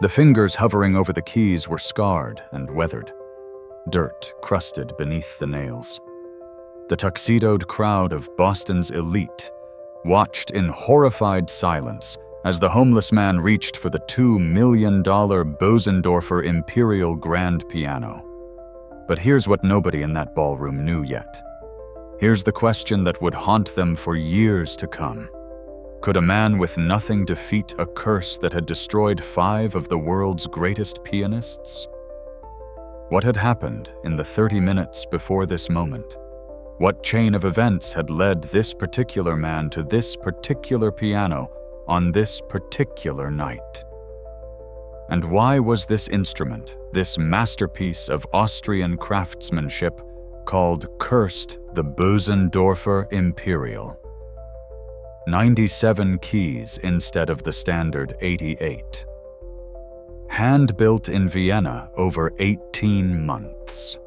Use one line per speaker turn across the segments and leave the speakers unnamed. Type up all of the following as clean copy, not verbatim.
The fingers hovering over the keys were scarred and weathered, dirt crusted beneath the nails. The tuxedoed crowd of Boston's elite watched in horrified silence as the homeless man reached for the $2 million Bösendorfer Imperial grand piano. But here's what nobody in that ballroom knew yet. Here's the question that would haunt them for years to come. Could a man with nothing defeat a curse that had destroyed 5 of the world's greatest pianists? What had happened in the 30 minutes before this moment? What chain of events had led this particular man to this particular piano on this particular night? And why was this instrument, this masterpiece of Austrian craftsmanship, called cursed the Bösendorfer Imperial? 97 keys instead of the standard 88. Hand-built in Vienna over 18 months.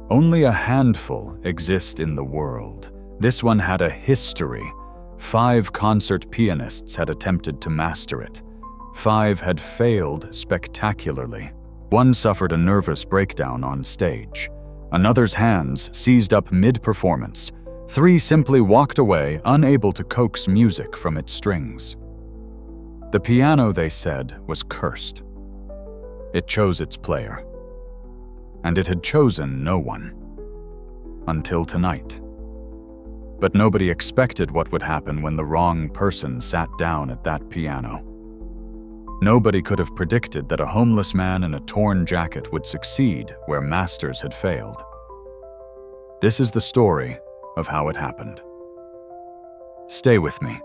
Only a handful exist in the world. This one had a history. 5 concert pianists had attempted to master it. 5 had failed spectacularly. 1 suffered a nervous breakdown on stage. Another's hands seized up mid-performance. 3 simply walked away, unable to coax music from its strings. The piano, they said, was cursed. It chose its player. And it had chosen no one. Until tonight. But nobody expected what would happen when the wrong person sat down at that piano. Nobody could have predicted that a homeless man in a torn jacket would succeed where masters had failed. This is the story of how it happened. Stay with me,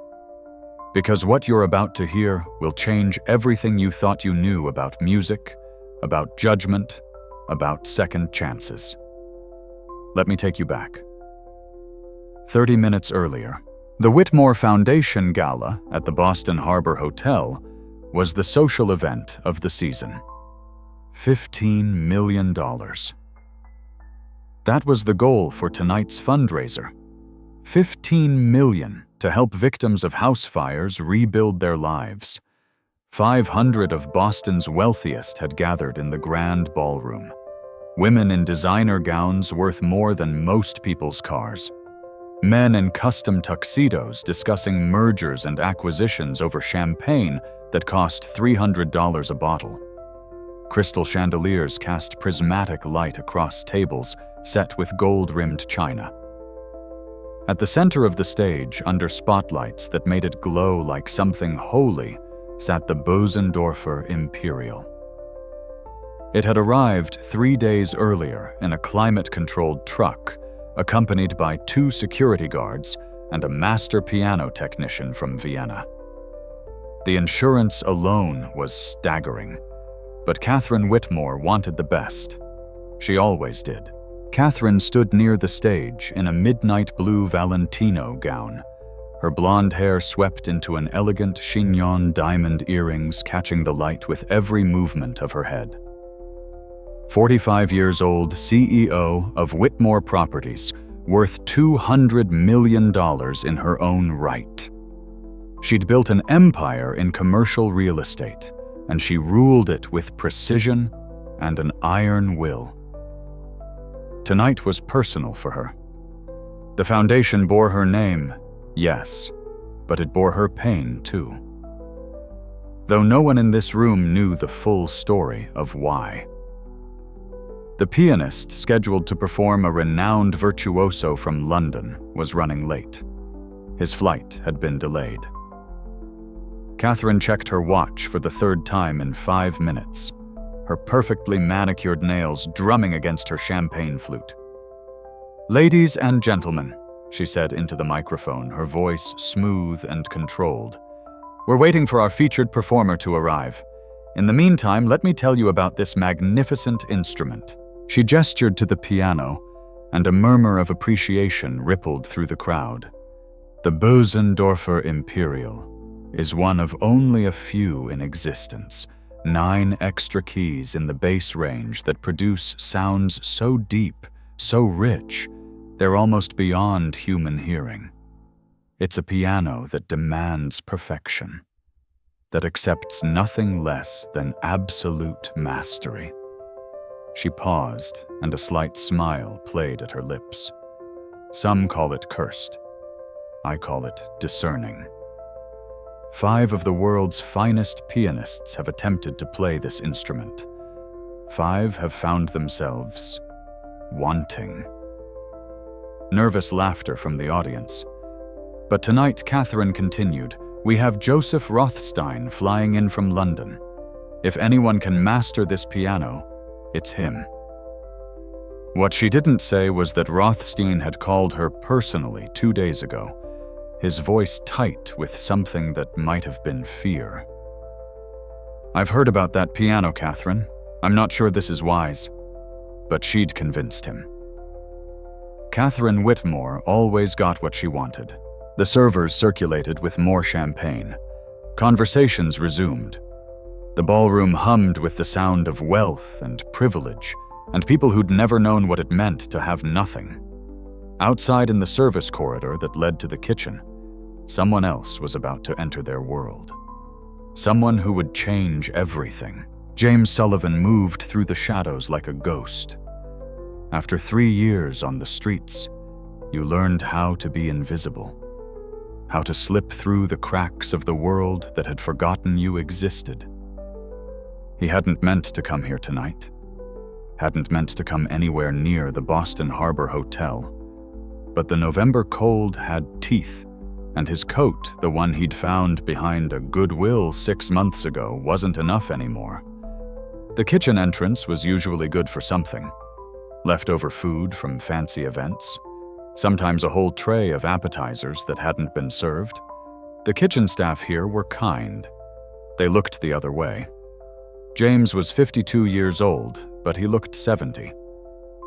because what you're about to hear will change everything you thought you knew about music, about judgment, about second chances. Let me take you back. 30 minutes earlier, the Whitmore Foundation Gala at the Boston Harbor Hotel was the social event of the season. $15 million. That was the goal for tonight's fundraiser. $15 million to help victims of house fires rebuild their lives. 500 of Boston's wealthiest had gathered in the grand ballroom. Women in designer gowns worth more than most people's cars. Men in custom tuxedos discussing mergers and acquisitions over champagne that cost $300 a bottle. Crystal chandeliers cast prismatic light across tables set with gold-rimmed china. At the center of the stage, under spotlights that made it glow like something holy, sat the Bösendorfer Imperial. It had arrived 3 days earlier in a climate-controlled truck, accompanied by 2 security guards and a master piano technician from Vienna. The insurance alone was staggering, but Catherine Whitmore wanted the best. She always did. Catherine stood near the stage in a midnight blue Valentino gown, her blonde hair swept into an elegant chignon diamond earrings catching the light with every movement of her head. 45 years old, CEO of Whitmore Properties, worth $200 million in her own right. She'd built an empire in commercial real estate, and she ruled it with precision and an iron will. Tonight was personal for her. The foundation bore her name, yes, but it bore her pain too. Though no one in this room knew the full story of why. The pianist scheduled to perform a renowned virtuoso from London was running late. His flight had been delayed. Catherine checked her watch for the 3rd time in 5 minutes, her perfectly manicured nails drumming against her champagne flute. "Ladies and gentlemen," she said into the microphone, her voice smooth and controlled, "we're waiting for our featured performer to arrive. In the meantime, let me tell you about this magnificent instrument." She gestured to the piano, and a murmur of appreciation rippled through the crowd. The Bösendorfer Imperial is one of only a few in existence, 9 extra keys in the bass range that produce sounds so deep, so rich, they're almost beyond human hearing. It's a piano that demands perfection. that accepts nothing less than absolute mastery. She paused, and a slight smile played at her lips. Some call it cursed. I call it discerning. 5 of the world's finest pianists have attempted to play this instrument. 5 have found themselves wanting. Nervous laughter from the audience. But tonight, Catherine continued, we have Joseph Rothstein flying in from London. If anyone can master this piano, it's him. What she didn't say was that Rothstein had called her personally 2 days ago, his voice tight with something that might have been fear. I've heard about that piano, Catherine. I'm not sure this is wise. But she'd convinced him. Catherine Whitmore always got what she wanted. The servers circulated with more champagne. Conversations resumed. The ballroom hummed with the sound of wealth and privilege, and people who'd never known what it meant to have nothing. Outside in the service corridor that led to the kitchen, someone else was about to enter their world. Someone who would change everything. James Sullivan moved through the shadows like a ghost. After 3 years on the streets, you learned how to be invisible, how to slip through the cracks of the world that had forgotten you existed. He hadn't meant to come here tonight, hadn't meant to come anywhere near the Boston Harbor Hotel, but the November cold had teeth, and his coat, the one he'd found behind a Goodwill 6 months ago, wasn't enough anymore. The kitchen entrance was usually good for something. Leftover food from fancy events, sometimes a whole tray of appetizers that hadn't been served. The kitchen staff here were kind. They looked the other way. James was 52 years old, but he looked 70.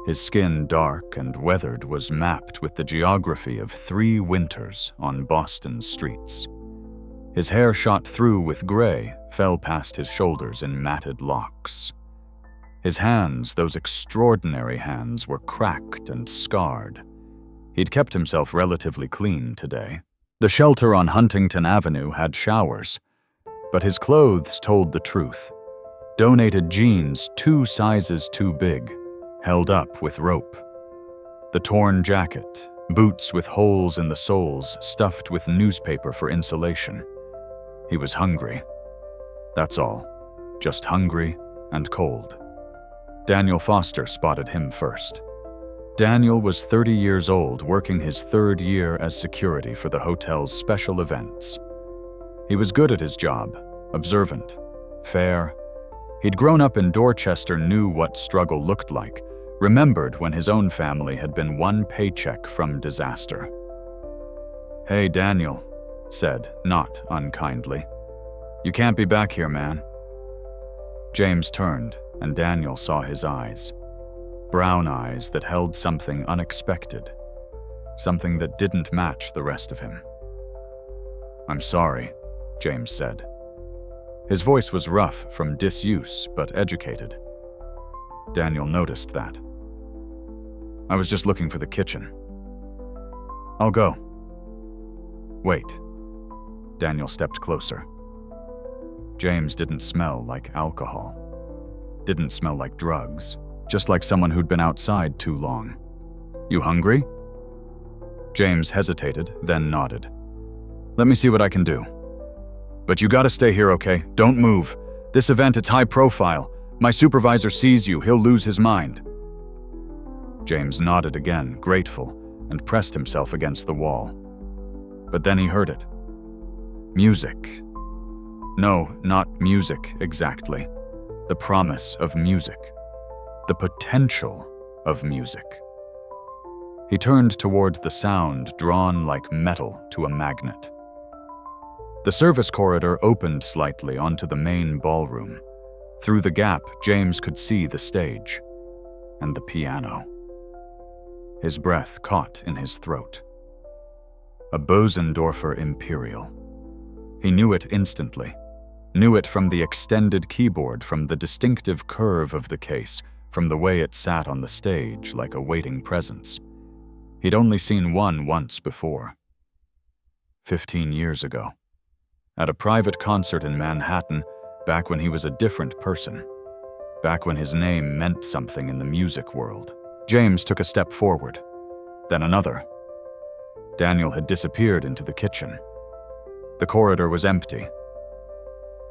His skin, dark and weathered, was mapped with the geography of 3 winters on Boston streets. His hair shot through with gray, fell past his shoulders in matted locks. His hands, those extraordinary hands, were cracked and scarred. He'd kept himself relatively clean today. The shelter on Huntington Avenue had showers, but his clothes told the truth. Donated jeans 2 sizes too big, held up with rope. The torn jacket, boots with holes in the soles stuffed with newspaper for insulation. He was hungry. That's all. Just hungry and cold. Daniel Foster spotted him first. Daniel was 30 years old, working his 3rd year as security for the hotel's special events. He was good at his job, observant, fair. He'd grown up in Dorchester, knew what struggle looked like, remembered when his own family had been 1 paycheck from disaster. "Hey, Daniel," said, not unkindly. "You can't be back here, man." James turned, and Daniel saw his eyes. Brown eyes that held something unexpected, something that didn't match the rest of him. "I'm sorry," James said. His voice was rough from disuse, but educated. Daniel noticed that. "I was just looking for the kitchen. I'll go." "Wait." Daniel stepped closer. James didn't smell like alcohol. Didn't smell like drugs. Just like someone who'd been outside too long. "You hungry?" James hesitated, then nodded. "Let me see what I can do. But you gotta stay here, okay? Don't move. This event, it's high profile. My supervisor sees you, he'll lose his mind." James nodded again, grateful, and pressed himself against the wall. But then he heard it. Music. No, not music exactly. The promise of music. The potential of music. He turned toward the sound, drawn like metal to a magnet. The service corridor opened slightly onto the main ballroom. Through the gap, James could see the stage and the piano. His breath caught in his throat. A Bösendorfer Imperial. He knew it instantly. Knew it from the extended keyboard, from the distinctive curve of the case, from the way it sat on the stage like a waiting presence. He'd only seen one once before. 15 years ago. At a private concert in Manhattan, back when he was a different person. Back when his name meant something in the music world. James took a step forward, then another. Daniel had disappeared into the kitchen. The corridor was empty.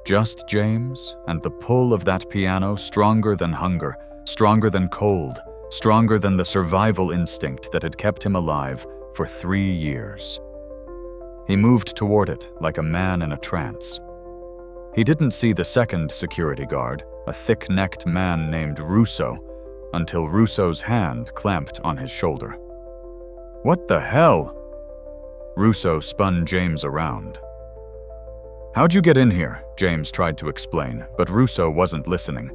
Just James and the pull of that piano, stronger than hunger, stronger than cold, stronger than the survival instinct that had kept him alive for 3 years. He moved toward it like a man in a trance. He didn't see the second security guard, a thick-necked man named Russo, until Russo's hand clamped on his shoulder. "What the hell?" Russo spun James around. "How'd you get in here?" James tried to explain, but Russo wasn't listening.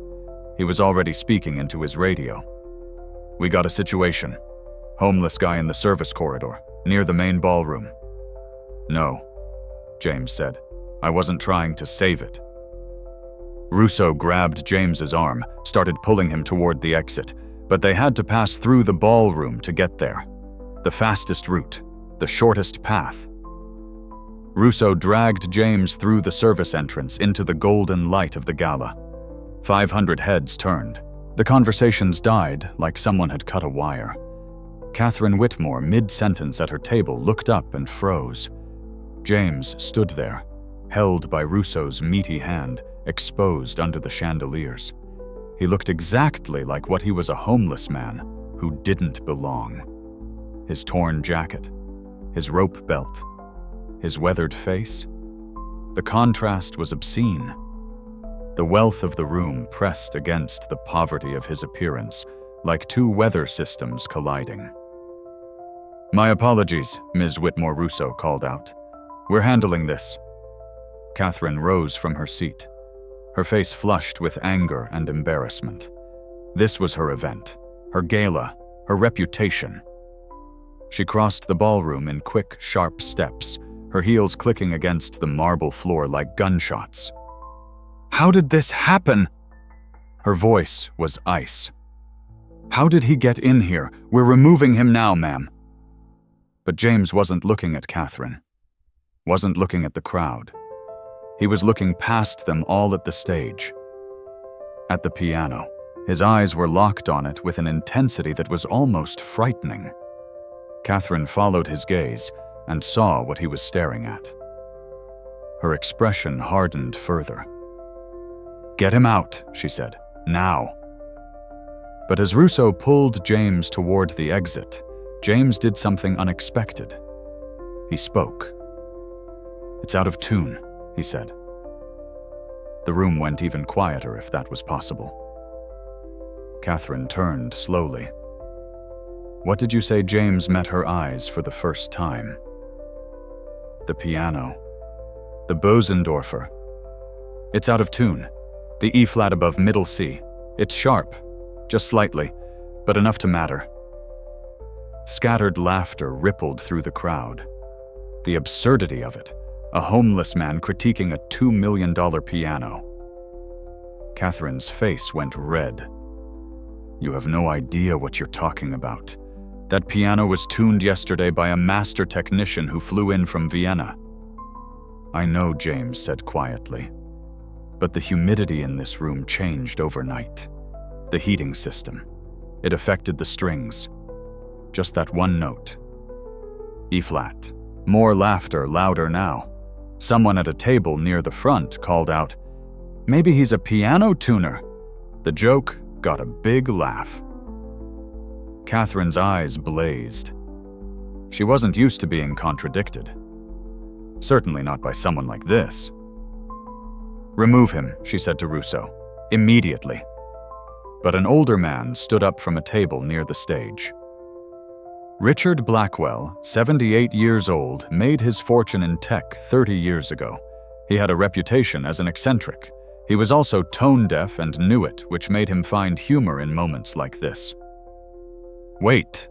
He was already speaking into his radio. "We got a situation. Homeless guy in the service corridor, near the main ballroom." "No," James said. "I wasn't trying to save it." Russo grabbed James's arm, started pulling him toward the exit, but they had to pass through the ballroom to get there. The fastest route, the shortest path. Russo dragged James through the service entrance into the golden light of the gala. 500 heads turned. The conversations died like someone had cut a wire. Catherine Whitmore, mid-sentence at her table, looked up and froze. James stood there, held by Russo's meaty hand, exposed under the chandeliers. He looked exactly like what he was, a homeless man who didn't belong. His torn jacket, his rope belt, his weathered face. The contrast was obscene. The wealth of the room pressed against the poverty of his appearance, like two weather systems colliding. "My apologies," Ms. Whitmore Russo called out. "We're handling this." Catherine rose from her seat, her face flushed with anger and embarrassment. This was her event, her gala, her reputation. She crossed the ballroom in quick, sharp steps, her heels clicking against the marble floor like gunshots. "How did this happen?" Her voice was ice. "How did he get in here? We're removing him now, ma'am." But James wasn't looking at Catherine, wasn't looking at the crowd. He was looking past them all at the stage, at the piano. His eyes were locked on it with an intensity that was almost frightening. Catherine followed his gaze and saw what he was staring at. Her expression hardened further. "Get him out," she said, "now." But as Russo pulled James toward the exit, James did something unexpected. He spoke. "It's out of tune," he said. The room went even quieter, if that was possible. Catherine turned slowly. "What did you say?" James met her eyes for the first time. "The piano. The Bösendorfer. It's out of tune. The E-flat above middle C. It's sharp, just slightly, but enough to matter." Scattered laughter rippled through the crowd. The absurdity of it. A homeless man critiquing a $2 million piano. Catherine's face went red. "You have no idea what you're talking about. That piano was tuned yesterday by a master technician who flew in from Vienna." "I know," James said quietly. "But the humidity in this room changed overnight. The heating system. It affected the strings. Just that one note. E-flat. More laughter, louder now. Someone at a table near the front called out, "Maybe he's a piano tuner." The joke got a big laugh. Catherine's eyes blazed. She wasn't used to being contradicted. Certainly not by someone like this. "Remove him," she said to Russo. "Immediately." But an older man stood up from a table near the stage. Richard Blackwell, 78 years old, made his fortune in tech 30 years ago. He had a reputation as an eccentric. He was also tone-deaf and knew it, which made him find humor in moments like this. "Wait,"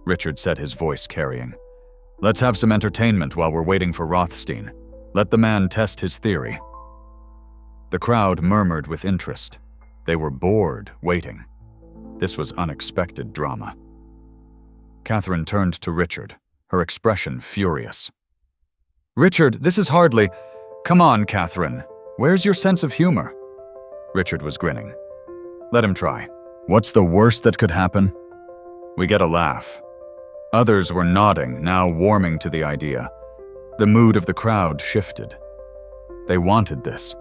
Richard said, his voice carrying. "Let's have some entertainment while we're waiting for Rothstein. Let the man test his theory." The crowd murmured with interest. They were bored waiting. This was unexpected drama. Catherine turned to Richard, her expression furious. "Richard, this is hardly..." Come on, Catherine. Where's your sense of humor? Richard was grinning. Let him try. What's the worst that could happen? We get a laugh. Others were nodding, now warming to the idea. The mood of the crowd shifted. They wanted this.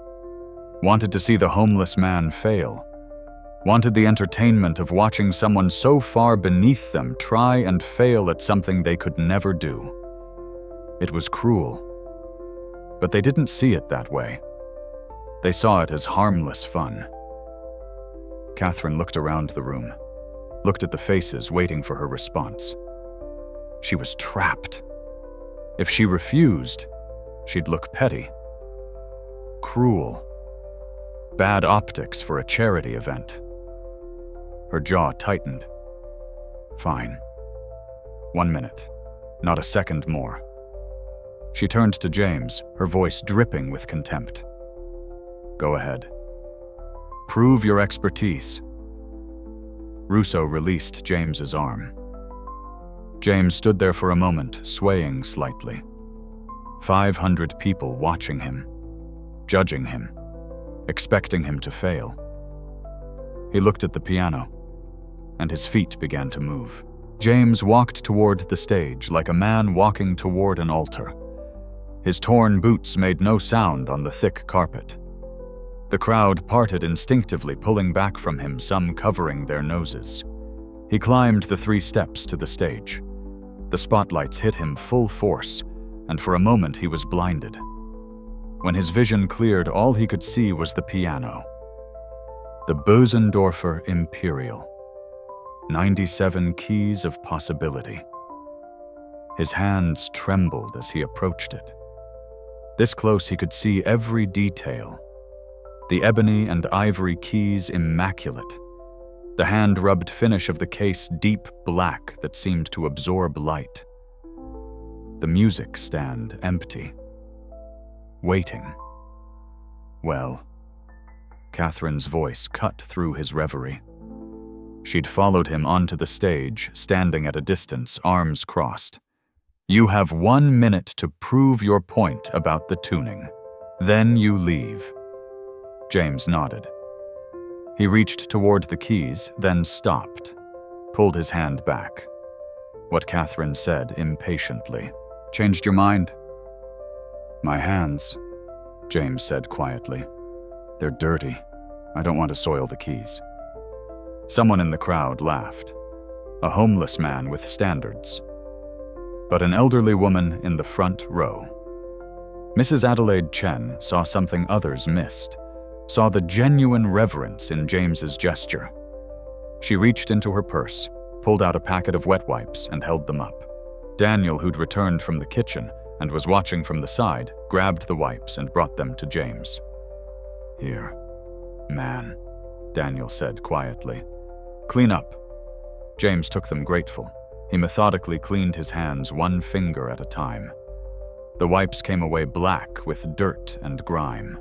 Wanted to see the homeless man fail. Wanted the entertainment of watching someone so far beneath them try and fail at something they could never do. It was cruel. But they didn't see it that way. They saw it as harmless fun. Catherine looked around the room, looked at the faces waiting for her response. She was trapped. If she refused, she'd look petty. Cruel. Bad optics for a charity event. Her jaw tightened. Fine. 1 minute. Not a second more. She turned to James, her voice dripping with contempt. Go ahead. Prove your expertise. Russo released James's arm. James stood there for a moment, swaying slightly. 500 people watching him, judging him, expecting him to fail. He looked at the piano, and his feet began to move. James walked toward the stage like a man walking toward an altar. His torn boots made no sound on the thick carpet. The crowd parted instinctively, pulling back from him, some covering their noses. He climbed the 3 steps to the stage. The spotlights hit him full force, and for a moment he was blinded. When his vision cleared, all he could see was the piano. The Bösendorfer Imperial. 97 keys of possibility. His hands trembled as he approached it. This close he could see every detail. The ebony and ivory keys immaculate. The hand-rubbed finish of the case deep black that seemed to absorb light. The music stand empty. Waiting. Well, Catherine's voice cut through his reverie. She'd followed him onto the stage, standing at a distance, arms crossed. You have 1 minute to prove your point about the tuning. Then you leave. James nodded. He reached toward the keys, then stopped, pulled his hand back. What Catherine said impatiently. Changed your mind? My hands, James said quietly. They're dirty. I don't want to soil the keys. Someone in the crowd laughed. A homeless man with standards. But an elderly woman in the front row. Mrs. Adelaide Chen saw something others missed, saw the genuine reverence in James's gesture. She reached into her purse, pulled out a packet of wet wipes, and held them up. Daniel, who'd returned from the kitchen and was watching from the side, grabbed the wipes and brought them to James. Here, man, Daniel said quietly. Clean up. James took them grateful. He methodically cleaned his hands 1 finger at a time. The wipes came away black with dirt and grime.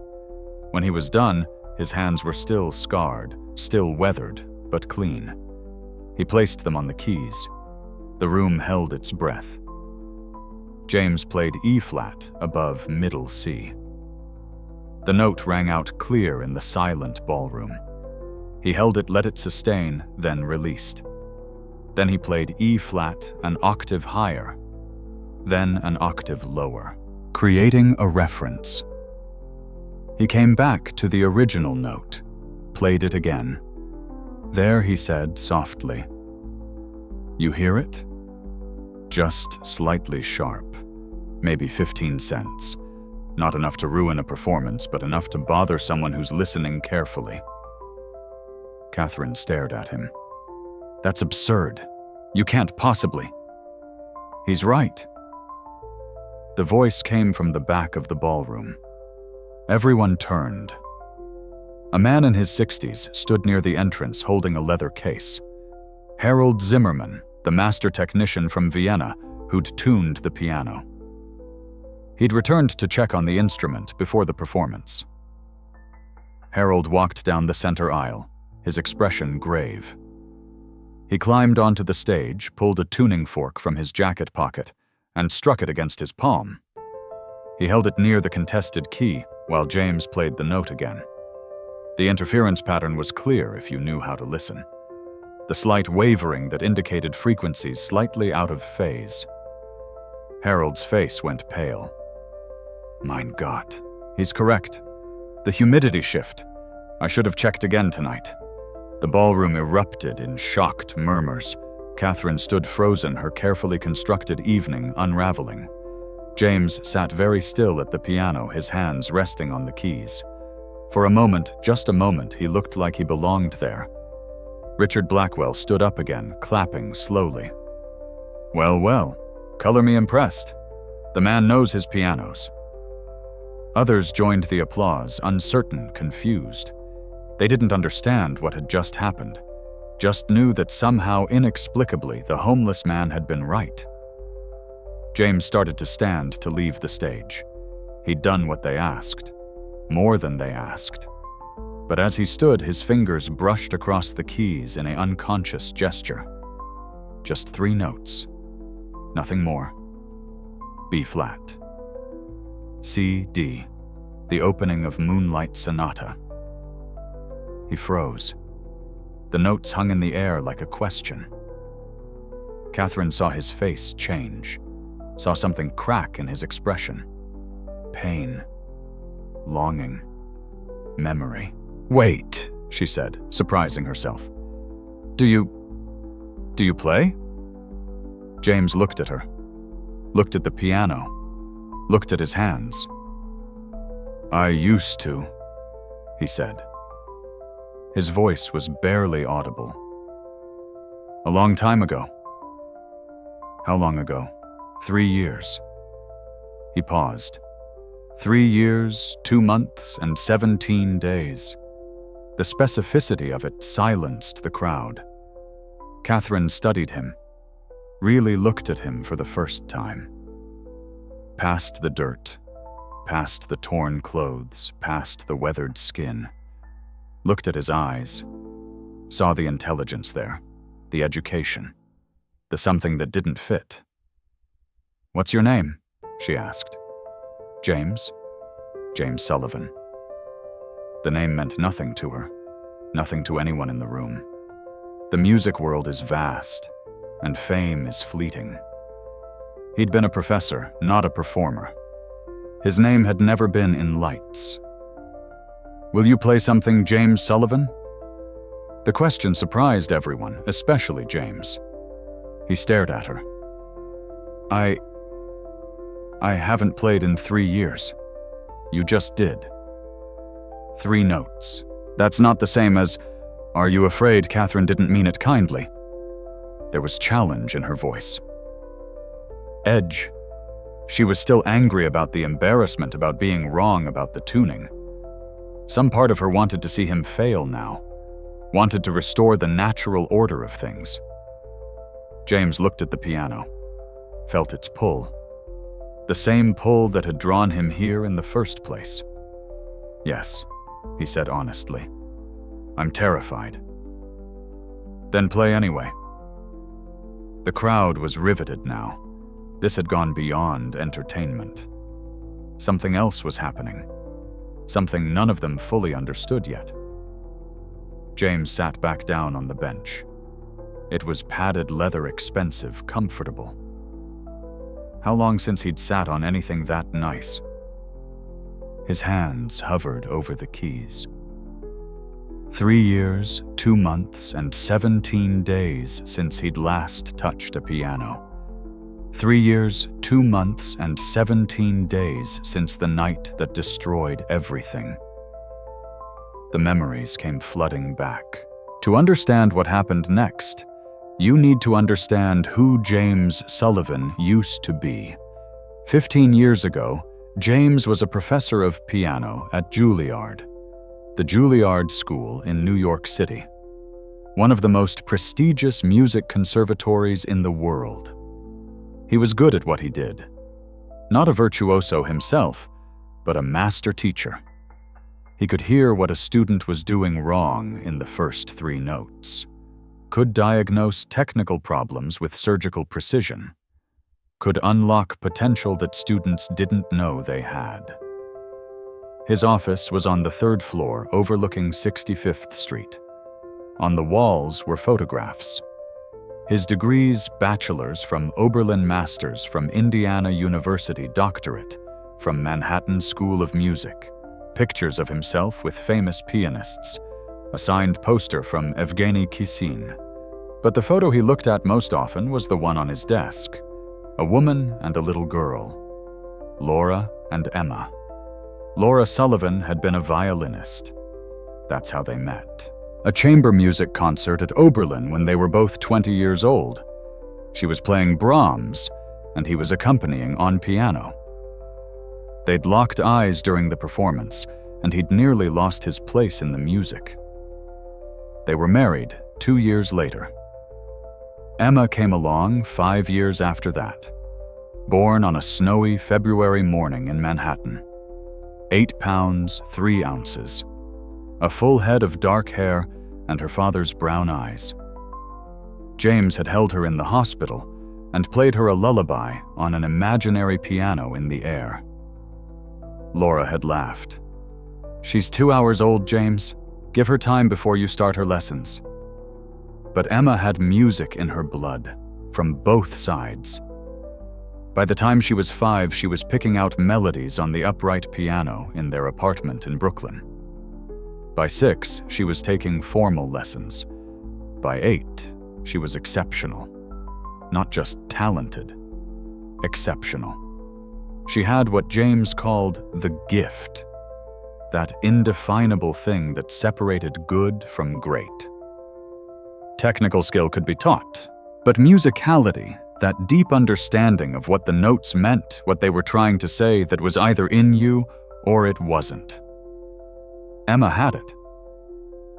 When he was done, his hands were still scarred, still weathered, but clean. He placed them on the keys. The room held its breath. James played E-flat above middle C. The note rang out clear in the silent ballroom. He held it, let it sustain, then released. Then he played E-flat an octave higher, then an octave lower, creating a reference. He came back to the original note, played it again. There he said softly, You hear it? Just slightly sharp, maybe 15 cents. Not enough to ruin a performance, but enough to bother someone who's listening carefully. Catherine stared at him. That's absurd. You can't possibly. He's right. The voice came from the back of the ballroom. Everyone turned. A man in his 60s stood near the entrance holding a leather case. Harold Zimmerman, the master technician from Vienna, who'd tuned the piano. He'd returned to check on the instrument before the performance. Harold walked down the center aisle, his expression grave. He climbed onto the stage, pulled a tuning fork from his jacket pocket, and struck it against his palm. He held it near the contested key while James played the note again. The interference pattern was clear if you knew how to listen. The slight wavering that indicated frequencies slightly out of phase. Harold's face went pale. Mein Gott, he's correct. The humidity shift. I should have checked again tonight. The ballroom erupted in shocked murmurs. Catherine stood frozen, her carefully constructed evening unraveling. James sat very still at the piano, his hands resting on the keys. For a moment, just a moment, he looked like he belonged there. Richard Blackwell stood up again, clapping slowly. Well, well, color me impressed. The man knows his pianos. Others joined the applause, uncertain, confused. They didn't understand what had just happened, just knew that somehow, inexplicably, the homeless man had been right. James started to stand to leave the stage. He'd done what they asked, more than they asked. But as he stood, his fingers brushed across the keys in an unconscious gesture. Just 3 notes, nothing more. B flat. C, D, the opening of Moonlight Sonata. He froze. The notes hung in the air like a question. Catherine saw his face change, saw something crack in his expression. Pain, longing, memory. Wait, she said, surprising herself. Do you play? James looked at her, looked at the piano, looked at his hands. I used to, he said. His voice was barely audible. A long time ago. How long ago? 3 years. He paused. 3 years, 2 months, and 17 days. The specificity of it silenced the crowd. Catherine studied him, really looked at him for the first time. Past the dirt, past the torn clothes, past the weathered skin. Looked at his eyes, saw the intelligence there, the education, the something that didn't fit. What's your name? She asked. James? James Sullivan. The name meant nothing to her, nothing to anyone in the room. The music world is vast, and fame is fleeting. He'd been a professor, not a performer. His name had never been in lights. Will you play something, James Sullivan? The question surprised everyone, especially James. He stared at her. I haven't played in 3 years. You just did. 3 notes. That's not the same as, are you afraid Catherine didn't mean it kindly? There was challenge in her voice. Edge. She was still angry about the embarrassment, about being wrong about the tuning. Some part of her wanted to see him fail now, wanted to restore the natural order of things. James looked at the piano, felt its pull. The same pull that had drawn him here in the first place. Yes, he said honestly. I'm terrified. Then play anyway. The crowd was riveted now. This had gone beyond entertainment. Something else was happening. Something none of them fully understood yet. James sat back down on the bench. It was padded leather, expensive, comfortable. How long since he'd sat on anything that nice? His hands hovered over the keys. 3 years, 2 months, and 17 days since he'd last touched a piano. 3 years, 2 months, and 17 days since the night that destroyed everything. The memories came flooding back. To understand what happened next, you need to understand who James Sullivan used to be. 15 years ago, James was a professor of piano at Juilliard, the Juilliard School in New York City, one of the most prestigious music conservatories in the world. He was good at what he did. Not a virtuoso himself, but a master teacher. He could hear what a student was doing wrong in the first 3 notes, could diagnose technical problems with surgical precision. could unlock potential that students didn't know they had. His office was on the 3rd floor overlooking 65th Street. On the walls were photographs. His degrees: bachelor's from Oberlin, master's from Indiana University, doctorate from Manhattan School of Music, pictures of himself with famous pianists, a signed poster from Evgeny Kissin. But the photo he looked at most often was the one on his desk. A woman and a little girl. Laura and Emma. Laura Sullivan had been a violinist. That's how they met. A chamber music concert at Oberlin when they were both 20 years old. She was playing Brahms, and he was accompanying on piano. They'd locked eyes during the performance, and he'd nearly lost his place in the music. They were married 2 years later. Emma came along 5 years after that, born on a snowy February morning in Manhattan. 8 pounds, 3 ounces. A full head of dark hair and her father's brown eyes. James had held her in the hospital and played her a lullaby on an imaginary piano in the air. Laura had laughed. "She's 2 hours old, James. Give her time before you start her lessons." But Emma had music in her blood, from both sides. By the time she was 5, she was picking out melodies on the upright piano in their apartment in Brooklyn. By 6, she was taking formal lessons. By 8, she was exceptional. Not just talented, exceptional. She had what James called the gift, that indefinable thing that separated good from great. Technical skill could be taught, but musicality, that deep understanding of what the notes meant, what they were trying to say, that was either in you or it wasn't. Emma had it.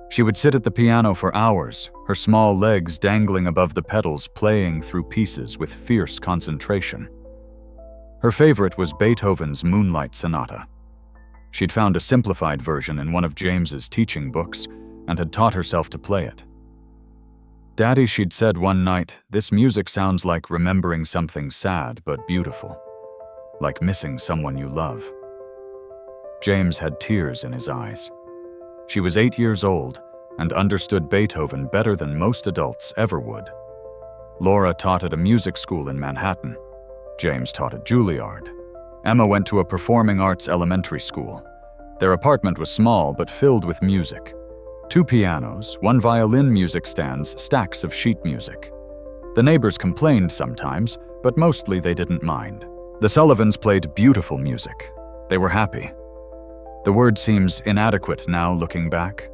She would sit at the piano for hours, her small legs dangling above the pedals, playing through pieces with fierce concentration. Her favorite was Beethoven's Moonlight Sonata. She'd found a simplified version in one of James's teaching books and had taught herself to play it. "Daddy," she'd said one night, "this music sounds like remembering something sad but beautiful, like missing someone you love." James had tears in his eyes. She was 8 years old and understood Beethoven better than most adults ever would. Laura taught at a music school in Manhattan. James taught at Juilliard. Emma went to a performing arts elementary school. Their apartment was small but filled with music. 2 pianos, 1 violin, music stands, stacks of sheet music. The neighbors complained sometimes, but mostly they didn't mind. The Sullivans played beautiful music. They were happy. The word seems inadequate now looking back,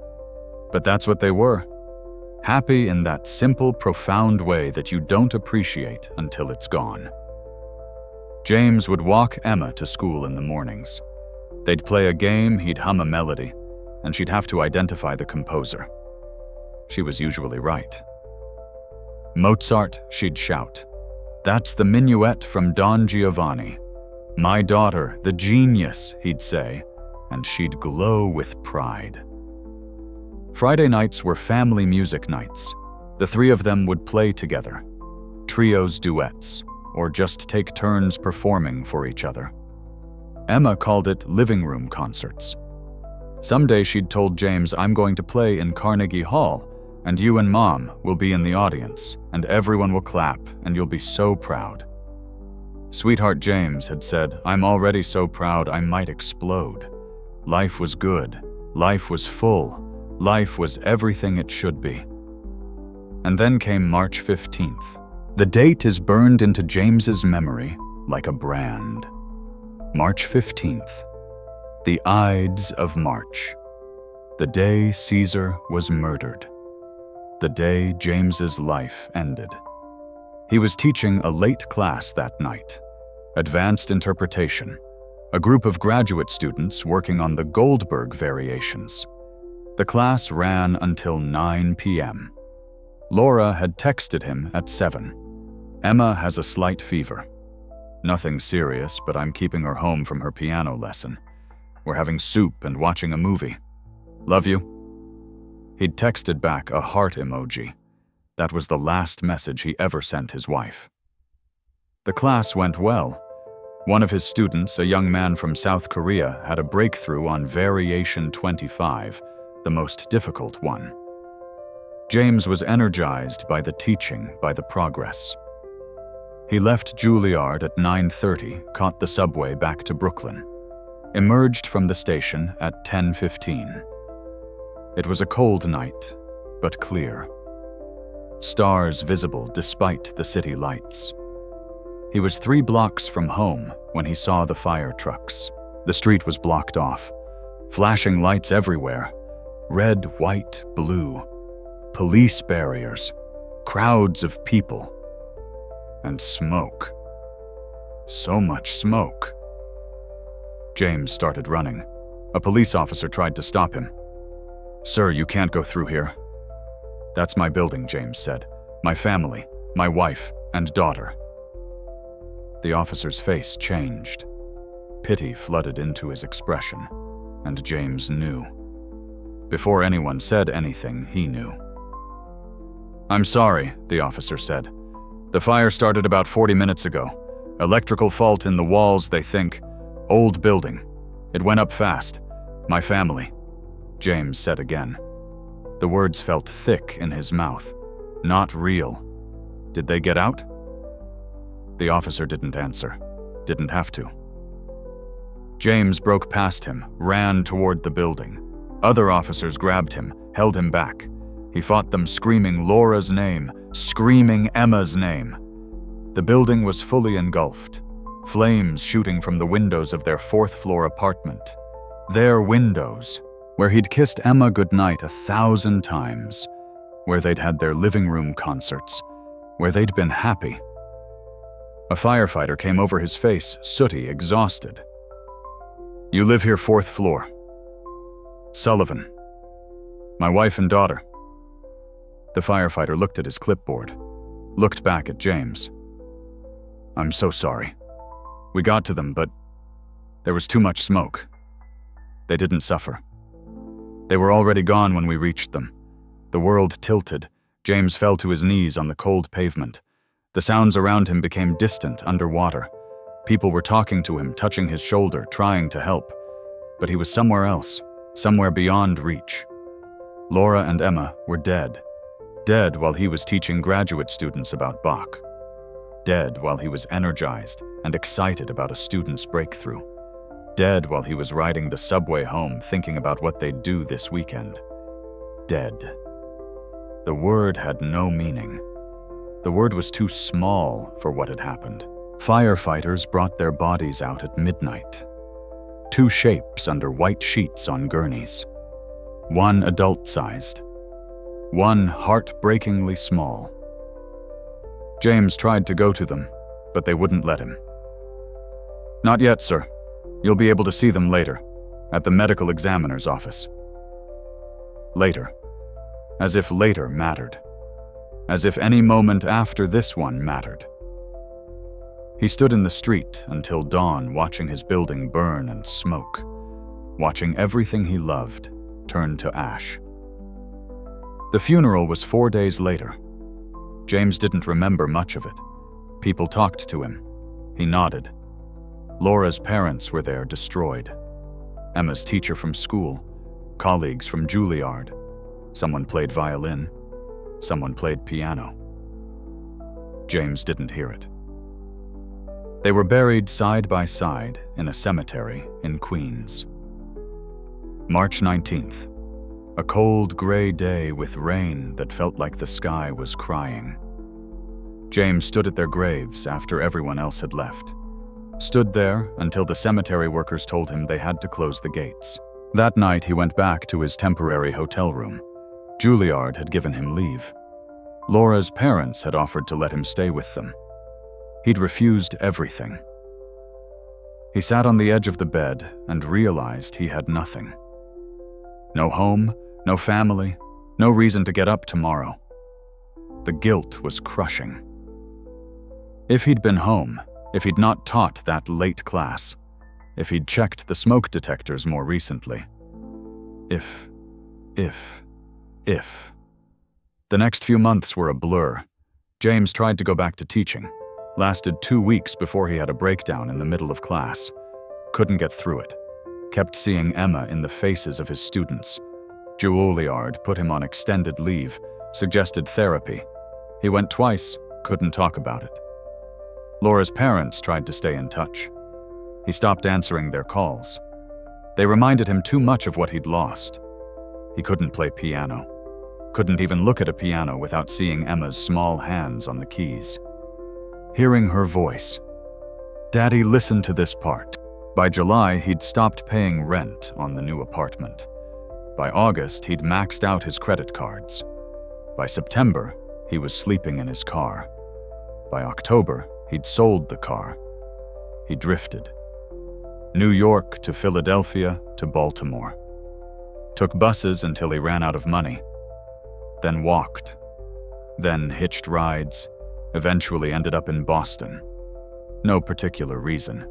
but that's what they were. Happy in that simple, profound way that you don't appreciate until it's gone. James would walk Emma to school in the mornings. They'd play a game, he'd hum a melody, and she'd have to identify the composer. She was usually right. Mozart, she'd shout. "That's the minuet from Don Giovanni. My daughter, the genius," he'd say, and she'd glow with pride. Friday nights were family music nights. The 3 of them would play together. Trios, duets, or just take turns performing for each other. Emma called it living room concerts. Someday she'd told James, "I'm going to play in Carnegie Hall, and you and Mom will be in the audience, and everyone will clap, and you'll be so proud." Sweetheart James had said, "I'm already so proud I might explode." Life was good. Life was full. Life was everything it should be. And then came March 15th. The date is burned into James's memory like a brand. March 15th. The Ides of March. The day Caesar was murdered. The day James's life ended. He was teaching a late class that night. Advanced interpretation. A group of graduate students working on the Goldberg variations. The class ran until 9 p.m. Laura had texted him at 7. "Emma has a slight fever. Nothing serious, but I'm keeping her home from her piano lesson. We're having soup and watching a movie. Love you." He'd texted back a heart emoji. That was the last message he ever sent his wife. The class went well. One of his students, a young man from South Korea, had a breakthrough on Variation 25, the most difficult one. James was energized by the teaching, by the progress. He left Juilliard at 9:30, caught the subway back to Brooklyn, emerged from the station at 10:15. It was a cold night, but clear. Stars visible despite the city lights. He was 3 blocks from home when he saw the fire trucks. The street was blocked off. Flashing lights everywhere. Red, white, blue. Police barriers. Crowds of people. And smoke. So much smoke. James started running. A police officer tried to stop him. "Sir, you can't go through here." "That's my building," James said. "My family, my wife, and daughter." The officer's face changed. Pity flooded into his expression, and James knew. Before anyone said anything, he knew. "I'm sorry," the officer said. "The fire started about 40 minutes ago. Electrical fault in the walls, they think. Old building. It went up fast. My family," James said again. The words felt thick in his mouth. Not real. Did they get out? The officer didn't answer. Didn't have to. James broke past him, ran toward the building. Other officers grabbed him, held him back. He fought them, screaming Laura's name, screaming Emma's name. The building was fully engulfed, flames shooting from the windows of their 4th-floor apartment. Their windows, where he'd kissed Emma goodnight 1,000 times, where they'd had their living room concerts, where they'd been happy. A firefighter came over his face, sooty, exhausted. "You live here 4th floor." "Sullivan." "My wife and daughter." The firefighter looked at his clipboard, looked back at James. "I'm so sorry. We got to them, but there was too much smoke. They didn't suffer. They were already gone when we reached them." The world tilted. James fell to his knees on the cold pavement. The sounds around him became distant, underwater. People were talking to him, touching his shoulder, trying to help. But he was somewhere else, somewhere beyond reach. Laura and Emma were dead. Dead while he was teaching graduate students about Bach. Dead while he was energized and excited about a student's breakthrough. Dead while he was riding the subway home thinking about what they'd do this weekend. Dead. The word had no meaning. The word was too small for what had happened. Firefighters brought their bodies out at midnight. 2 shapes under white sheets on gurneys. One adult-sized. One heartbreakingly small. James tried to go to them, but they wouldn't let him. "Not yet, sir. You'll be able to see them later, at the medical examiner's office." Later. As if later mattered. As if any moment after this one mattered. He stood in the street until dawn, watching his building burn and smoke, watching everything he loved turn to ash. The funeral was 4 days later. James didn't remember much of it. People talked to him. He nodded. Laura's parents were there, destroyed. Emma's teacher from school, colleagues from Juilliard. Someone played violin. Someone played piano. James didn't hear it. They were buried side by side in a cemetery in Queens. March 19th. A cold, gray day with rain that felt like the sky was crying. James stood at their graves after everyone else had left. Stood there until the cemetery workers told him they had to close the gates. That night he went back to his temporary hotel room. Juilliard had given him leave. Laura's parents had offered to let him stay with them. He'd refused everything. He sat on the edge of the bed and realized he had nothing. No home, no family, no reason to get up tomorrow. The guilt was crushing. If he'd been home, if he'd not taught that late class, if he'd checked the smoke detectors more recently. If. The next few months were a blur. James tried to go back to teaching. Lasted 2 weeks before he had a breakdown in the middle of class. Couldn't get through it. Kept seeing Emma in the faces of his students. Juilliard put him on extended leave, suggested therapy. He went twice, couldn't talk about it. Laura's parents tried to stay in touch. He stopped answering their calls. They reminded him too much of what he'd lost. He couldn't play piano. Couldn't even look at a piano without seeing Emma's small hands on the keys. Hearing her voice. "Daddy, listen to this part." By July, he'd stopped paying rent on the new apartment. By August, he'd maxed out his credit cards. By September, he was sleeping in his car. By October, he'd sold the car. He drifted. New York to Philadelphia to Baltimore. Took buses until he ran out of money. Then walked. Then hitched rides. Eventually ended up in Boston. No particular reason.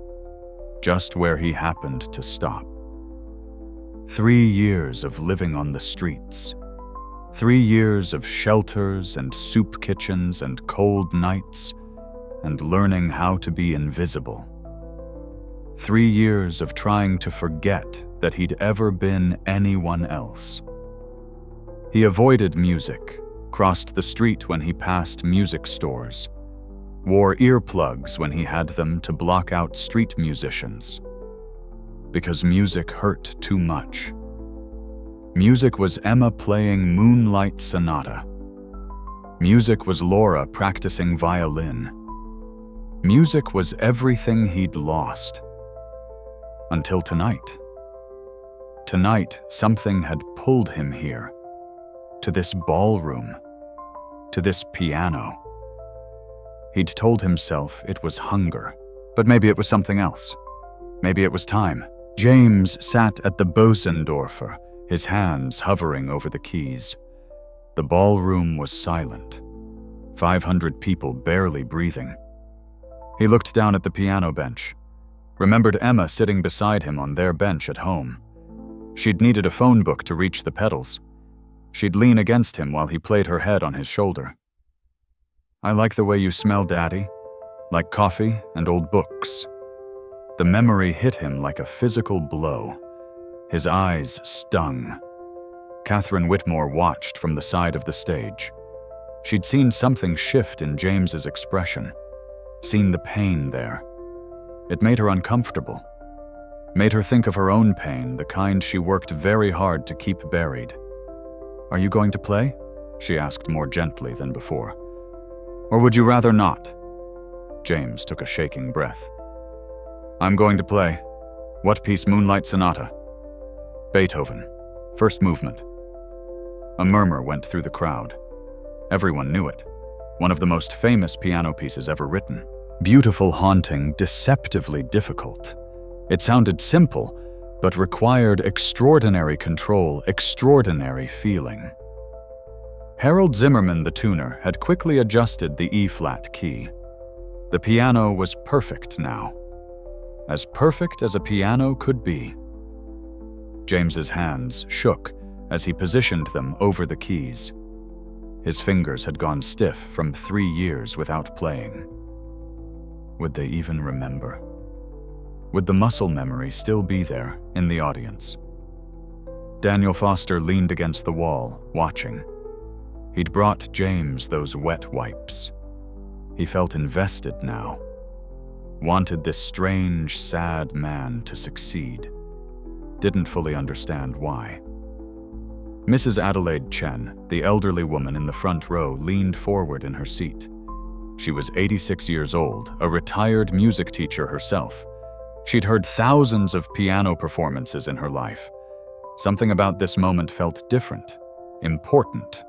Just where he happened to stop. 3 years of living on the streets. 3 years of shelters and soup kitchens and cold nights, and learning how to be invisible. 3 years of trying to forget that he'd ever been anyone else. He avoided music, crossed the street when he passed music stores, wore earplugs when he had them to block out street musicians. Because music hurt too much. Music was Emma playing Moonlight Sonata. Music was Laura practicing violin. Music was everything he'd lost. Until tonight. Tonight, something had pulled him here. To this ballroom. To this piano. He'd told himself it was hunger, but maybe it was something else. Maybe it was time. James sat at the Bösendorfer, his hands hovering over the keys. The ballroom was silent. 500 people barely breathing. He looked down at the piano bench. Remembered Emma sitting beside him on their bench at home. She'd needed a phone book to reach the pedals. She'd lean against him while he played her head on his shoulder. "I like the way you smell, Daddy. Like coffee and old books." The memory hit him like a physical blow. His eyes stung. Catherine Whitmore watched from the side of the stage. She'd seen something shift in James's expression. Seen the pain there. It made her uncomfortable. Made her think of her own pain, the kind she worked very hard to keep buried. "Are you going to play?" she asked more gently than before. "Or would you rather not?" James took a shaking breath. "I'm going to play. What piece? Moonlight Sonata?" "Beethoven. First movement." A murmur went through the crowd. Everyone knew it. One of the most famous piano pieces ever written. Beautiful, haunting, deceptively difficult. It sounded simple, but required extraordinary control, extraordinary feeling. Harold Zimmerman, the tuner, had quickly adjusted the E-flat key. The piano was perfect now. As perfect as a piano could be. James's hands shook as he positioned them over the keys. His fingers had gone stiff from 3 years without playing. Would they even remember? Would the muscle memory still be there in the audience? Daniel Foster leaned against the wall, watching. He'd brought James those wet wipes. He felt invested now. Wanted this strange, sad man to succeed. Didn't fully understand why. Mrs. Adelaide Chen, the elderly woman in the front row, leaned forward in her seat. She was 86 years old, a retired music teacher herself. She'd heard thousands of piano performances in her life. Something about this moment felt different, important.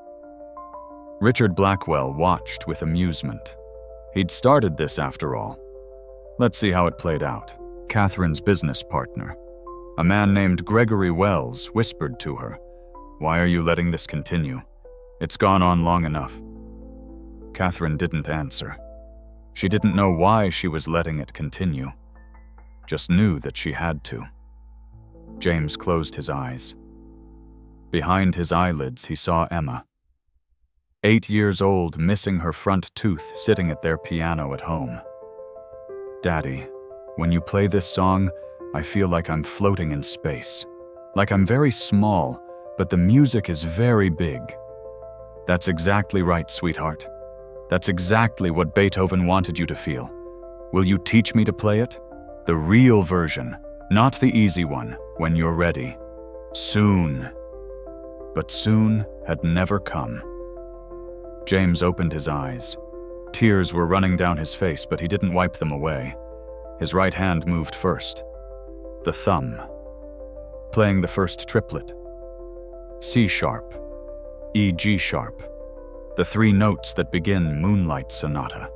Richard Blackwell watched with amusement. He'd started this after all. Let's see how it played out. Catherine's business partner, a man named Gregory Wells, whispered to her, "Why are you letting this continue? It's gone on long enough." Catherine didn't answer. She didn't know why she was letting it continue. Just knew that she had to. James closed his eyes. Behind his eyelids, he saw Emma. 8 years old, missing her front tooth, sitting at their piano at home. "Daddy, when you play this song, I feel like I'm floating in space. Like I'm very small, but the music is very big." "That's exactly right, sweetheart. That's exactly what Beethoven wanted you to feel. Will you teach me to play it? The real version, not the easy one, when you're ready. Soon." But soon had never come. James opened his eyes. Tears were running down his face, but he didn't wipe them away. His right hand moved first. The thumb. Playing the first triplet. C sharp, E G sharp. The 3 notes that begin Moonlight Sonata.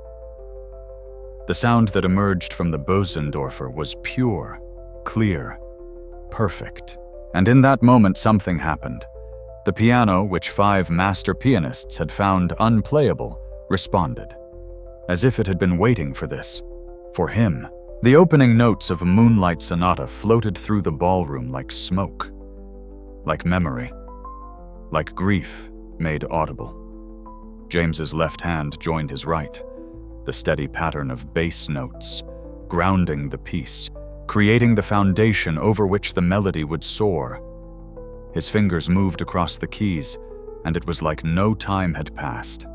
The sound that emerged from the Bösendorfer was pure, clear, perfect. And in that moment something happened. The piano, which 5 master pianists had found unplayable, responded, as if it had been waiting for this, for him. The opening notes of a Moonlight Sonata floated through the ballroom like smoke, like memory, like grief made audible. James's left hand joined his right, the steady pattern of bass notes, grounding the piece, creating the foundation over which the melody would soar. His fingers moved across the keys, and it was like no time had passed,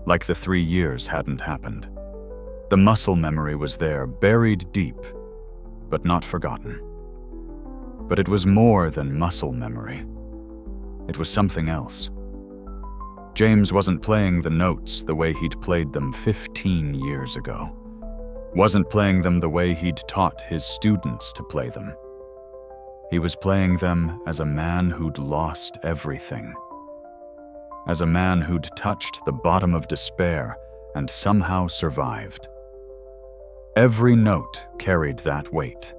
like the 3 years hadn't happened. The muscle memory was there, buried deep, but not forgotten. But it was more than muscle memory. It was something else. James wasn't playing the notes the way he'd played them 15 years ago. Wasn't playing them the way he'd taught his students to play them. He was playing them as a man who'd lost everything. As a man who'd touched the bottom of despair and somehow survived. Every note carried that weight.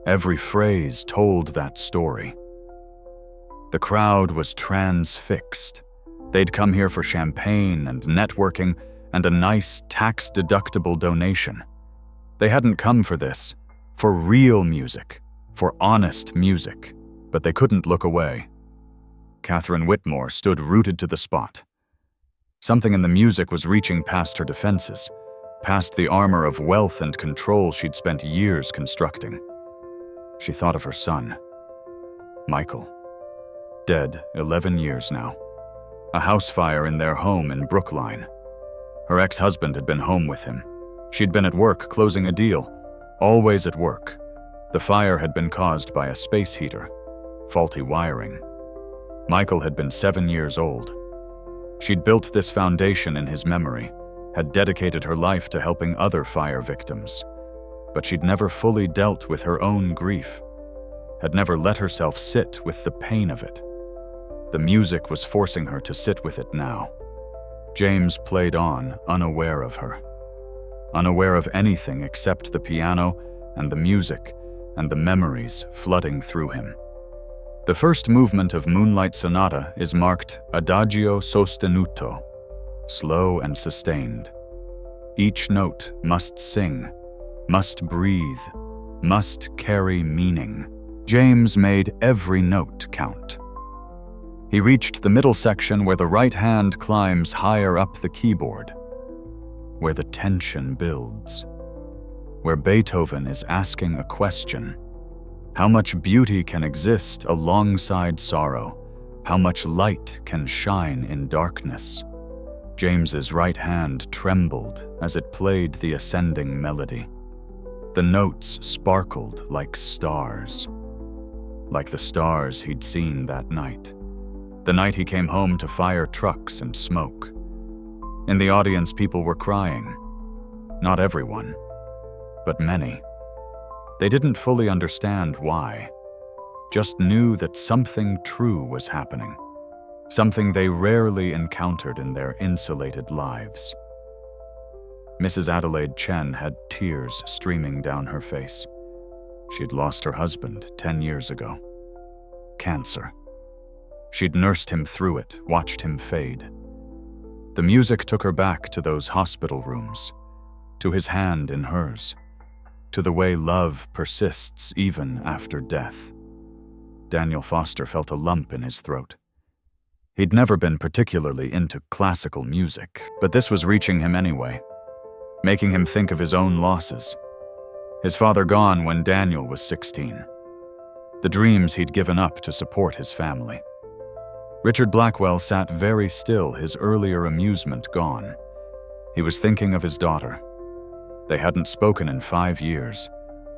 Every phrase told that story. The crowd was transfixed. They'd come here for champagne and networking and a nice tax-deductible donation. They hadn't come for this, for real music, for honest music, but they couldn't look away. Catherine Whitmore stood rooted to the spot. Something in the music was reaching past her defenses, past the armor of wealth and control she'd spent years constructing. She thought of her son, Michael, dead 11 years now. A house fire in their home in Brookline. Her ex-husband had been home with him. She'd been at work closing a deal, always at work. The fire had been caused by a space heater, faulty wiring. Michael had been 7 years old. She'd built this foundation in his memory, had dedicated her life to helping other fire victims. But she'd never fully dealt with her own grief, had never let herself sit with the pain of it. The music was forcing her to sit with it now. James played on, unaware of her. Unaware of anything except the piano and the music and the memories flooding through him. The first movement of Moonlight Sonata is marked Adagio sostenuto, slow and sustained. Each note must sing, must breathe, must carry meaning. James made every note count. He reached the middle section where the right hand climbs higher up the keyboard, where the tension builds, where Beethoven is asking a question. How much beauty can exist alongside sorrow? How much light can shine in darkness? James's right hand trembled as it played the ascending melody. The notes sparkled like stars, like the stars he'd seen that night. The night he came home to fire trucks and smoke. In the audience, people were crying. Not everyone, but many. They didn't fully understand why, just knew that something true was happening, something they rarely encountered in their insulated lives. Mrs. Adelaide Chen had tears streaming down her face. She'd lost her husband 10 years ago. Cancer. She'd nursed him through it, watched him fade. The music took her back to those hospital rooms, to his hand in hers, to the way love persists even after death. Daniel Foster felt a lump in his throat. He'd never been particularly into classical music, but this was reaching him anyway, making him think of his own losses. His father gone when Daniel was 16. The dreams he'd given up to support his family. Richard Blackwell sat very still, his earlier amusement gone. He was thinking of his daughter. They hadn't spoken in 5 years.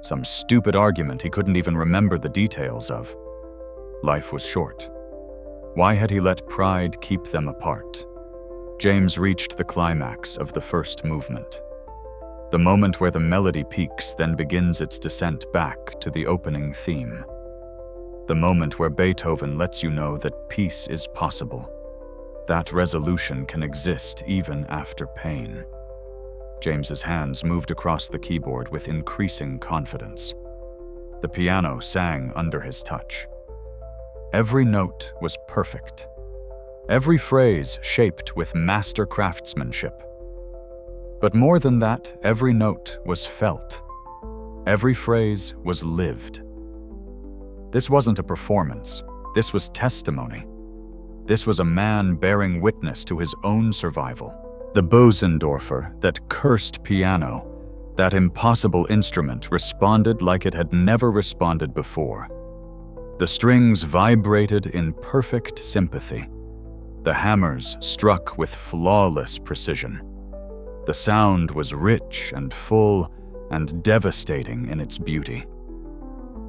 Some stupid argument he couldn't even remember the details of. Life was short. Why had he let pride keep them apart? James reached the climax of the first movement. The moment where the melody peaks, then begins its descent back to the opening theme. The moment where Beethoven lets you know that peace is possible. That resolution can exist even after pain. James's hands moved across the keyboard with increasing confidence. The piano sang under his touch. Every note was perfect. Every phrase shaped with master craftsmanship. But more than that, every note was felt. Every phrase was lived. This wasn't a performance. This was testimony. This was a man bearing witness to his own survival. The Bösendorfer, that cursed piano, that impossible instrument, responded like it had never responded before. The strings vibrated in perfect sympathy. The hammers struck with flawless precision. The sound was rich and full and devastating in its beauty.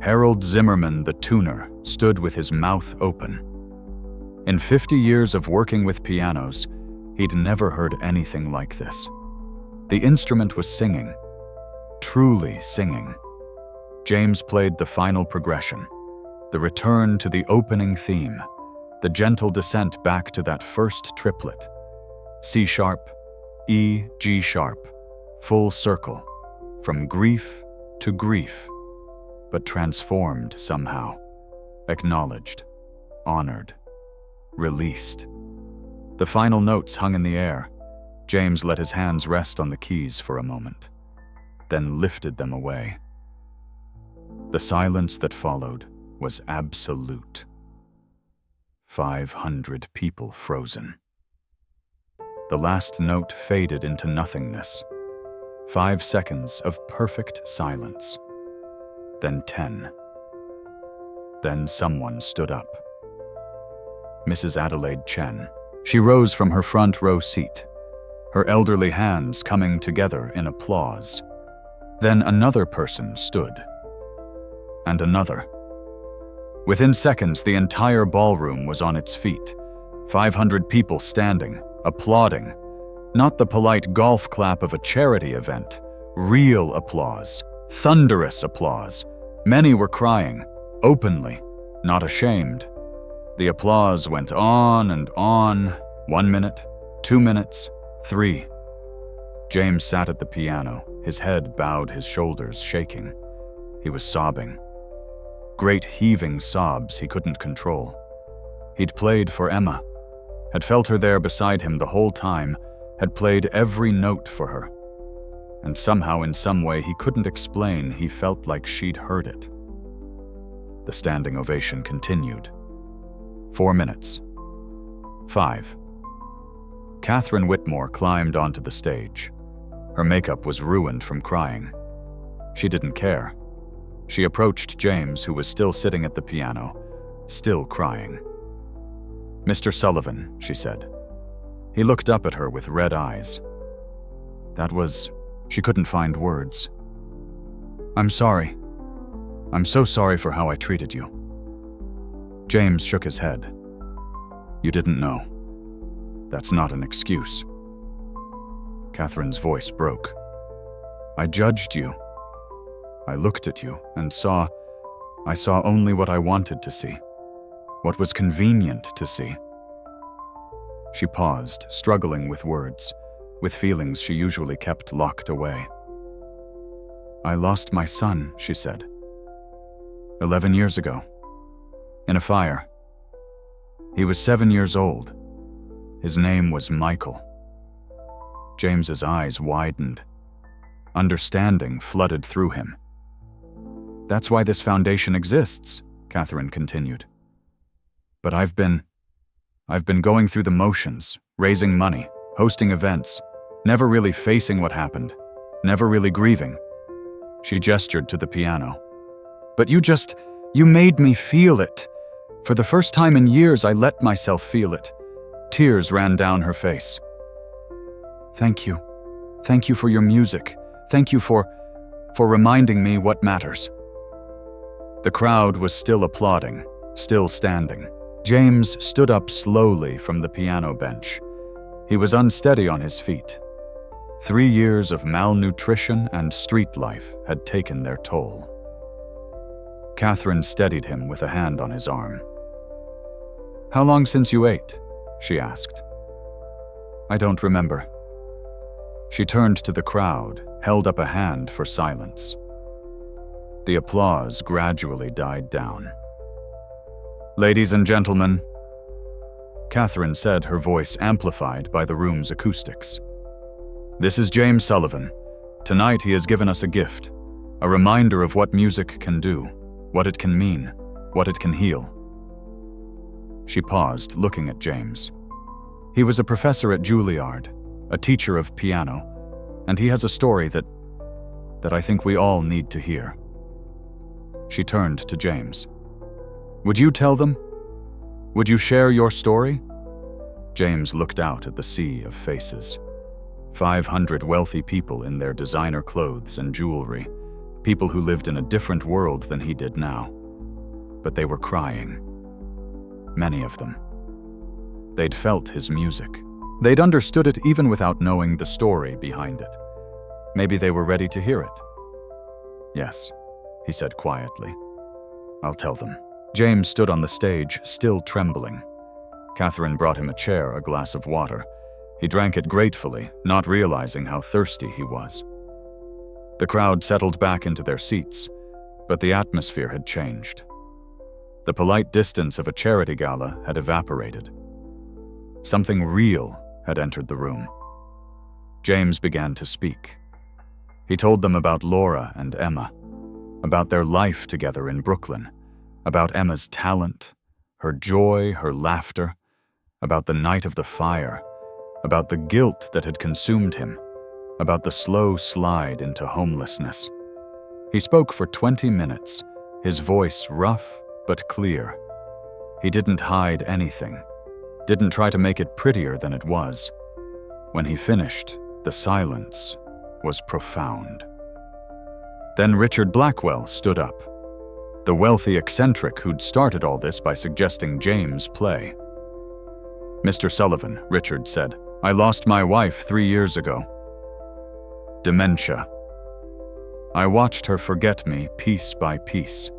Harold Zimmerman, the tuner, stood with his mouth open. In 50 years of working with pianos, he'd never heard anything like this. The instrument was singing, truly singing. James played the final progression, the return to the opening theme, the gentle descent back to that first triplet. C sharp, E, G sharp, full circle, from grief to grief, but transformed somehow, acknowledged, honored, released. The final notes hung in the air. James let his hands rest on the keys for a moment, then lifted them away. The silence that followed was absolute. 500 people frozen. The last note faded into nothingness. 5 seconds of perfect silence. Then 10. Then someone stood up. Mrs. Adelaide Chen. She rose from her front row seat, her elderly hands coming together in applause. Then another person stood. And another. Within seconds, the entire ballroom was on its feet. 500 people standing, applauding. Not the polite golf clap of a charity event. Real applause. Thunderous applause. Many were crying, openly, not ashamed. The applause went on and on. 1 minute, 2 minutes, 3. James sat at the piano, his head bowed, his shoulders shaking. He was sobbing. Great heaving sobs he couldn't control. He'd played for Emma, had felt her there beside him the whole time, had played every note for her. And somehow, in some way he couldn't explain, he felt like she'd heard it. The standing ovation continued. 4 minutes. 5. Catherine Whitmore climbed onto the stage. Her makeup was ruined from crying. She didn't care. She approached James, who was still sitting at the piano, still crying. "Mr. Sullivan," she said. He looked up at her with red eyes. She couldn't find words. "I'm sorry. I'm so sorry for how I treated you." James shook his head. "You didn't know. That's not an excuse." Catherine's voice broke. "I judged you. I looked at you and I saw only what I wanted to see, what was convenient to see." She paused, struggling with words, with feelings she usually kept locked away. "I lost my son," she said. 11 years ago. In a fire. He was 7 years old. His name was Michael." James's eyes widened. Understanding flooded through him. "That's why this foundation exists," Catherine continued. "But I've been..." I've been going through the motions, raising money, hosting events, never really facing what happened, never really grieving." She gestured to the piano. "But you made me feel it. For the first time in years, I let myself feel it." Tears ran down her face. "Thank you. Thank you for your music. Thank you for reminding me what matters." The crowd was still applauding, still standing. James stood up slowly from the piano bench. He was unsteady on his feet. 3 years of malnutrition and street life had taken their toll. Catherine steadied him with a hand on his arm. "How long since you ate?" she asked. "I don't remember." She turned to the crowd, held up a hand for silence. The applause gradually died down. "Ladies and gentlemen," Catherine said, her voice amplified by the room's acoustics. "This is James Sullivan. Tonight he has given us a gift, a reminder of what music can do, what it can mean, what it can heal." She paused, looking at James. He was a professor at Juilliard, a teacher of piano, and he has a story that I think we all need to hear. She turned to James. "Would you tell them? Would you share your story?" James looked out at the sea of faces. 500 wealthy people in their designer clothes and jewelry, people who lived in a different world than he did now. But they were crying. Many of them. They'd felt his music. They'd understood it even without knowing the story behind it. Maybe they were ready to hear it. "Yes," he said quietly. "I'll tell them." James stood on the stage, still trembling. Catherine brought him a chair, a glass of water. He drank it gratefully, not realizing how thirsty he was. The crowd settled back into their seats, but the atmosphere had changed. The polite distance of a charity gala had evaporated. Something real had entered the room. James began to speak. He told them about Laura and Emma, about their life together in Brooklyn, about Emma's talent, her joy, her laughter, about the night of the fire, about the guilt that had consumed him, about the slow slide into homelessness. He spoke for 20 minutes, his voice rough but clear. He didn't hide anything, didn't try to make it prettier than it was. When he finished, the silence was profound. Then Richard Blackwell stood up, the wealthy eccentric who'd started all this by suggesting James play. "Mr. Sullivan," Richard said, "I lost my wife 3 years ago. Dementia. I watched her forget me piece by piece,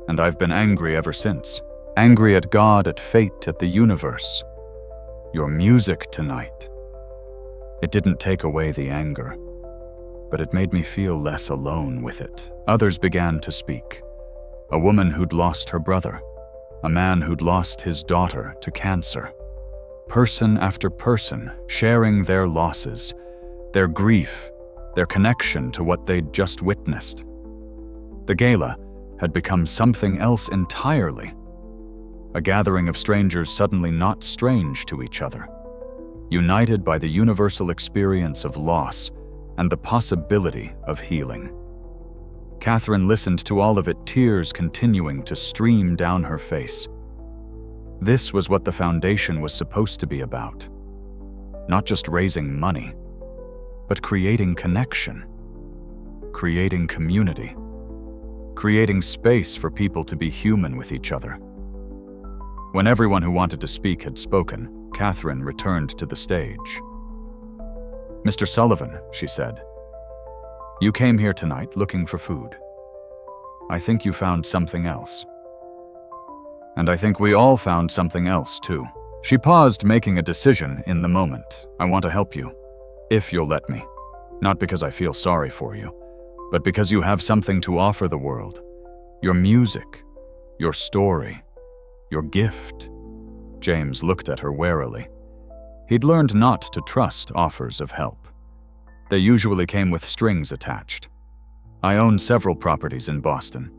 and I've been angry ever since. Angry at God, at fate, at the universe. Your music tonight. It didn't take away the anger, but it made me feel less alone with it." Others began to speak. A woman who'd lost her brother, a man who'd lost his daughter to cancer. Person after person sharing their losses, their grief, their connection to what they'd just witnessed. The gala had become something else entirely. A gathering of strangers suddenly not strange to each other, united by the universal experience of loss and the possibility of healing. Catherine listened to all of it, tears continuing to stream down her face. This was what the foundation was supposed to be about. Not just raising money, but creating connection, creating community, creating space for people to be human with each other. When everyone who wanted to speak had spoken, Catherine returned to the stage. "Mr. Sullivan," she said, "you came here tonight looking for food. I think you found something else. And I think we all found something else, too." She paused, making a decision in the moment. "I want to help you, if you'll let me. Not because I feel sorry for you, but because you have something to offer the world. Your music, your story, your gift." James looked at her warily. He'd learned not to trust offers of help. They usually came with strings attached. "I own several properties in Boston,"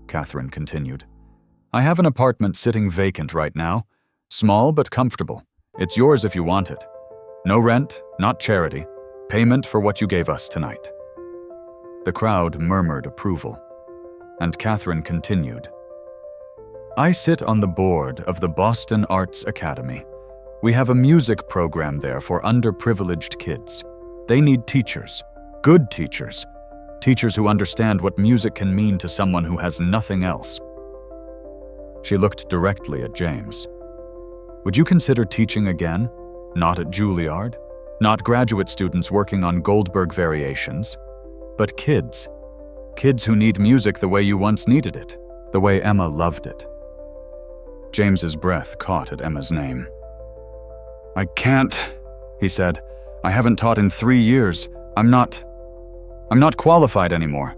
Catherine continued. "I have an apartment sitting vacant right now, Small but comfortable. It's yours if you want it. No rent, not charity. Payment for what you gave us tonight." The crowd murmured approval, and Catherine continued. "I sit on the board of the Boston Arts Academy. We have a music program there for underprivileged kids. They need teachers, good teachers, teachers who understand what music can mean to someone who has nothing else." She looked directly at James. "Would you consider teaching again? Not at Juilliard, not graduate students working on Goldberg variations, but kids. Kids who need music the way you once needed it, the way Emma loved it." James's breath caught at Emma's name. "I can't," he said. "I haven't taught in 3 years. I'm not qualified anymore."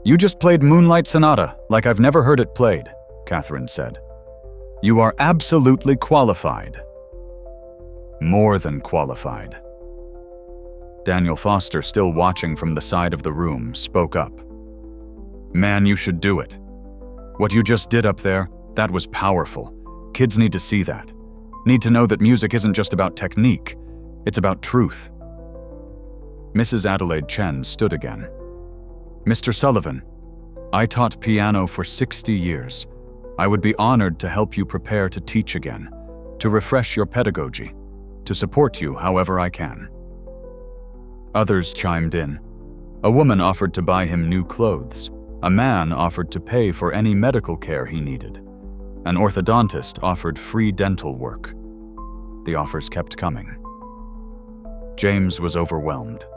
"You just played Moonlight Sonata like I've never heard it played," Catherine said. "You are absolutely qualified. More than qualified." Daniel Foster, still watching from the side of the room, spoke up. "Man, you should do it. What you just did up there, that was powerful. Kids need to see that. Need to know that music isn't just about technique, it's about truth." Mrs. Adelaide Chen stood again. "Mr. Sullivan, I taught piano for 60 years. I would be honored to help you prepare to teach again, to refresh your pedagogy, to support you however I can." Others chimed in. A woman offered to buy him new clothes. A man offered to pay for any medical care he needed. An orthodontist offered free dental work. The offers kept coming. James was overwhelmed.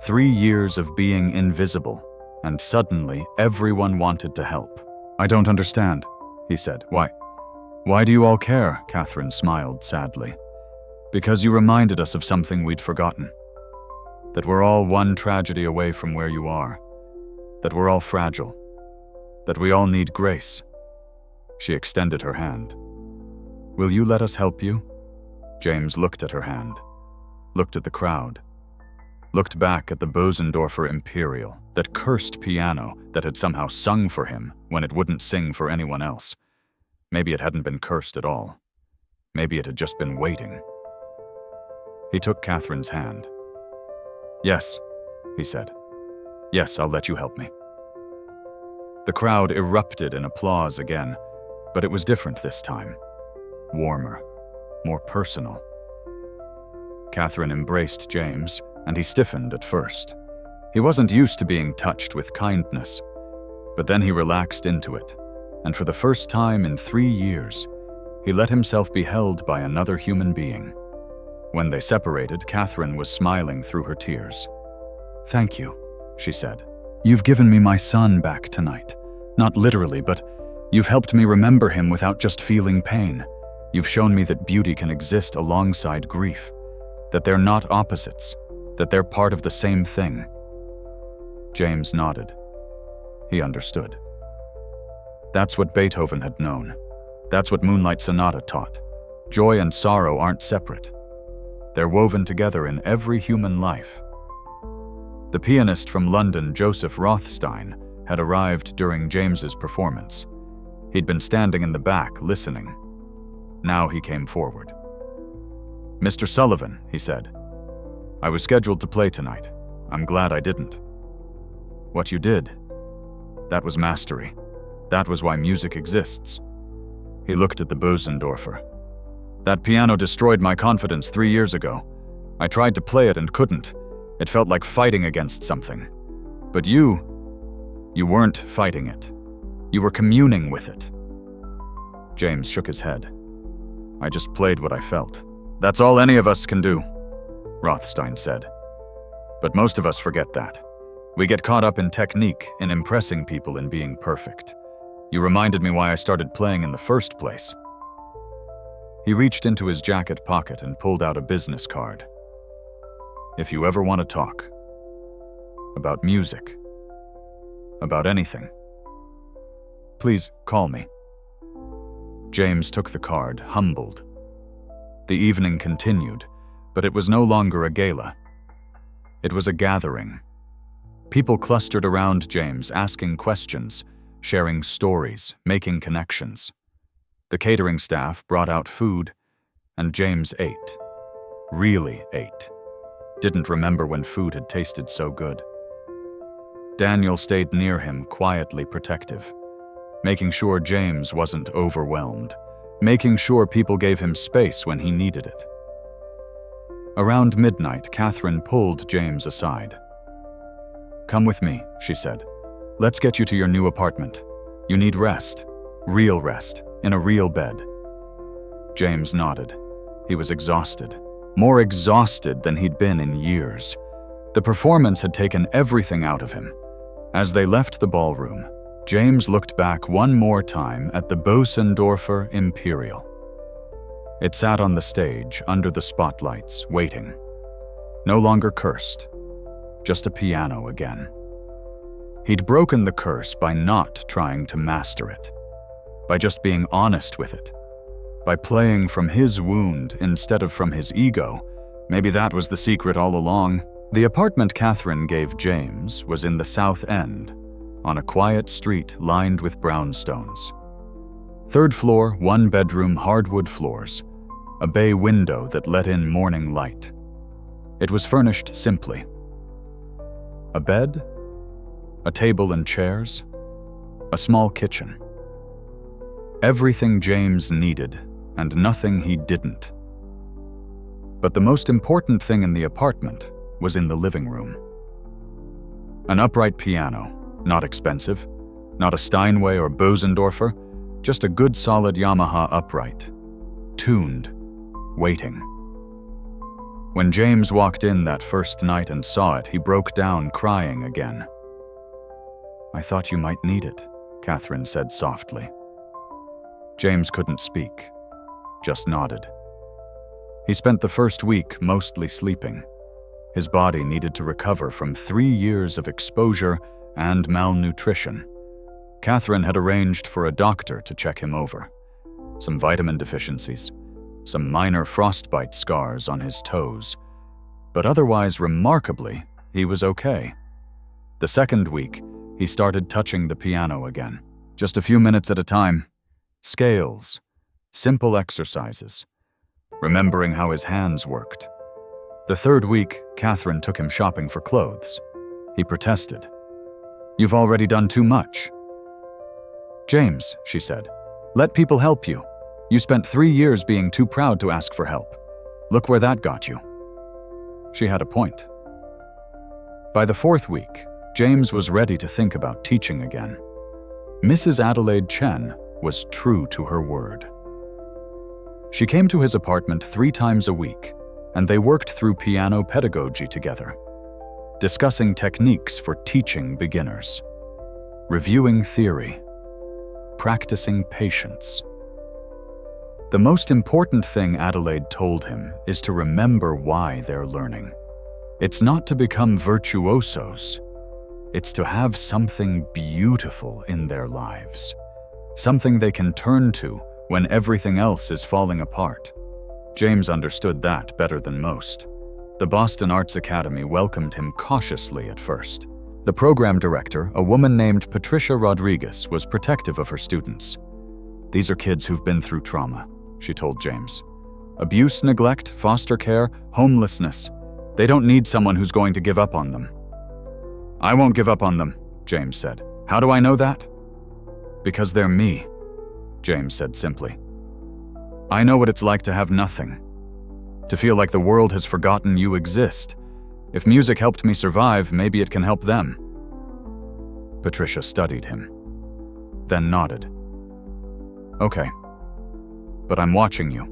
3 years of being invisible, and suddenly everyone wanted to help. "I don't understand," he said. Why do you all care?" Catherine smiled sadly. "Because you reminded us of something we'd forgotten. That we're all one tragedy away from where you are. That we're all fragile. That we all need grace." She extended her hand. "Will you let us help you?" James looked at her hand, looked at the crowd, looked back at the Bösendorfer Imperial, that cursed piano that had somehow sung for him when it wouldn't sing for anyone else. Maybe it hadn't been cursed at all. Maybe it had just been waiting. He took Catherine's hand. "Yes," he said. "Yes, I'll let you help me." The crowd erupted in applause again, but it was different this time. Warmer, more personal. Catherine embraced James, and he stiffened at first. He wasn't used to being touched with kindness, but then he relaxed into it, and for the first time in 3 years, he let himself be held by another human being. When they separated, Catherine was smiling through her tears. "Thank you," she said. "You've given me my son back tonight. Not literally, but you've helped me remember him without just feeling pain. You've shown me that beauty can exist alongside grief, that they're not opposites, that they're part of the same thing." James nodded. He understood. That's what Beethoven had known. That's what Moonlight Sonata taught. Joy and sorrow aren't separate. They're woven together in every human life. The pianist from London, Joseph Rothstein, had arrived during James's performance. He'd been standing in the back, listening. Now he came forward. "Mr. Sullivan," he said, "I was scheduled to play tonight. I'm glad I didn't. What you did, that was mastery. That was why music exists." He looked at the Bösendorfer. "That piano destroyed my confidence 3 years ago. I tried to play it and couldn't. It felt like fighting against something. But you weren't fighting it. You were communing with it." James shook his head. "I just played what I felt. That's all any of us can do," Rothstein said. "But most of us forget that. We get caught up in technique, in impressing people, in being perfect. You reminded me why I started playing in the first place." He reached into his jacket pocket and pulled out a business card. "If you ever want to talk about music, about anything, please call me." James took the card, humbled. The evening continued, but it was no longer a gala. It was a gathering. People clustered around James, asking questions, sharing stories, making connections. The catering staff brought out food, and James ate. Really ate. Didn't remember when food had tasted so good. Daniel stayed near him, quietly protective, making sure James wasn't overwhelmed, making sure people gave him space when he needed it. Around midnight, Catherine pulled James aside. "Come with me," she said. "Let's get you to your new apartment. You need rest. Real rest, in a real bed." James nodded. He was exhausted. More exhausted than he'd been in years. The performance had taken everything out of him. As they left the ballroom, James looked back one more time at the Bösendorfer Imperial. It sat on the stage, under the spotlights, waiting. No longer cursed, just a piano again. He'd broken the curse by not trying to master it, by just being honest with it, by playing from his wound instead of from his ego. Maybe that was the secret all along. The apartment Catherine gave James was in the South End, on a quiet street lined with brownstones. 3rd floor, 1-bedroom hardwood floors, a bay window that let in morning light. It was furnished simply. A bed, a table and chairs, a small kitchen. Everything James needed, and nothing he didn't. But the most important thing in the apartment was in the living room. An upright piano, not expensive, not a Steinway or Bösendorfer, just a good solid Yamaha upright, tuned, waiting. When James walked in that first night and saw it, he broke down crying again. "I thought you might need it," Catherine said softly. James couldn't speak, just nodded. He spent the first week mostly sleeping. His body needed to recover from 3 years of exposure and malnutrition. Catherine had arranged for a doctor to check him over. Some vitamin deficiencies, some minor frostbite scars on his toes. But otherwise, remarkably, he was okay. The second week, he started touching the piano again, just a few minutes at a time. Scales, simple exercises, remembering how his hands worked. The third week, Catherine took him shopping for clothes. He protested. "You've already done too much." "James," she said, "let people help you. You spent 3 years being too proud to ask for help. Look where that got you." She had a point. By the 4th week, James was ready to think about teaching again. Mrs. Adelaide Chen was true to her word. She came to his apartment 3 times a week, and they worked through piano pedagogy together, discussing techniques for teaching beginners, reviewing theory, practicing patience. The most important thing Adelaide told him is to remember why they're learning. It's not to become virtuosos. It's to have something beautiful in their lives, something they can turn to when everything else is falling apart. James understood that better than most. The Boston Arts Academy welcomed him cautiously at first. The program director, a woman named Patricia Rodriguez, was protective of her students. "These are kids who've been through trauma," she told James. "Abuse, neglect, foster care, homelessness. They don't need someone who's going to give up on them." "I won't give up on them," James said. "How do I know that?" "Because they're me," James said simply. "I know what it's like to have nothing, to feel like the world has forgotten you exist. If music helped me survive, maybe it can help them." Patricia studied him, then nodded. "Okay, but I'm watching you.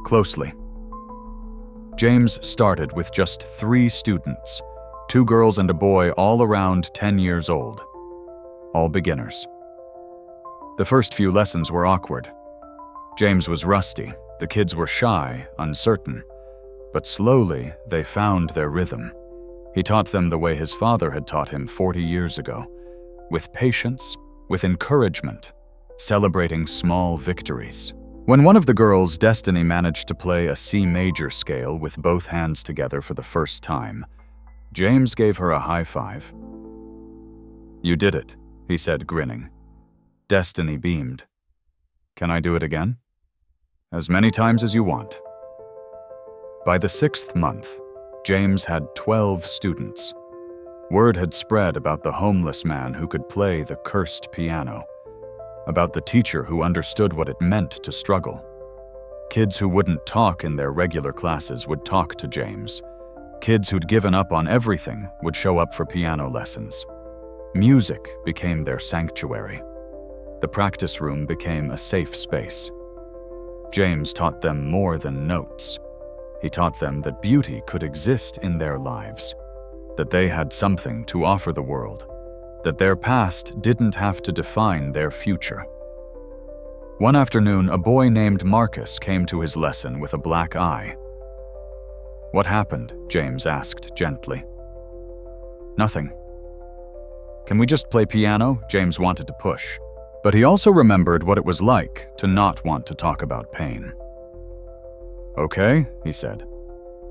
Closely." James started with just 3 students, 2 girls and a boy, all around 10 years old, all beginners. The first few lessons were awkward. James was rusty, the kids were shy, uncertain, but slowly they found their rhythm. He taught them the way his father had taught him 40 years ago, with patience, with encouragement, celebrating small victories. When one of the girls, Destiny, managed to play a C major scale with both hands together for the first time, James gave her a high five. "You did it," he said, grinning. Destiny beamed. Can I do it again? As many times as you want. By the 6th month, James had 12 students. Word had spread about the homeless man who could play the cursed piano, about the teacher who understood what it meant to struggle. Kids who wouldn't talk in their regular classes would talk to James. Kids who'd given up on everything would show up for piano lessons. Music became their sanctuary. The practice room became a safe space. James taught them more than notes. He taught them that beauty could exist in their lives, that they had something to offer the world, that their past didn't have to define their future. One afternoon, a boy named Marcus came to his lesson with a black eye. "What happened?" James asked gently. "Nothing." "Can we just play piano?" James wanted to push, but he also remembered what it was like to not want to talk about pain. "Okay," he said.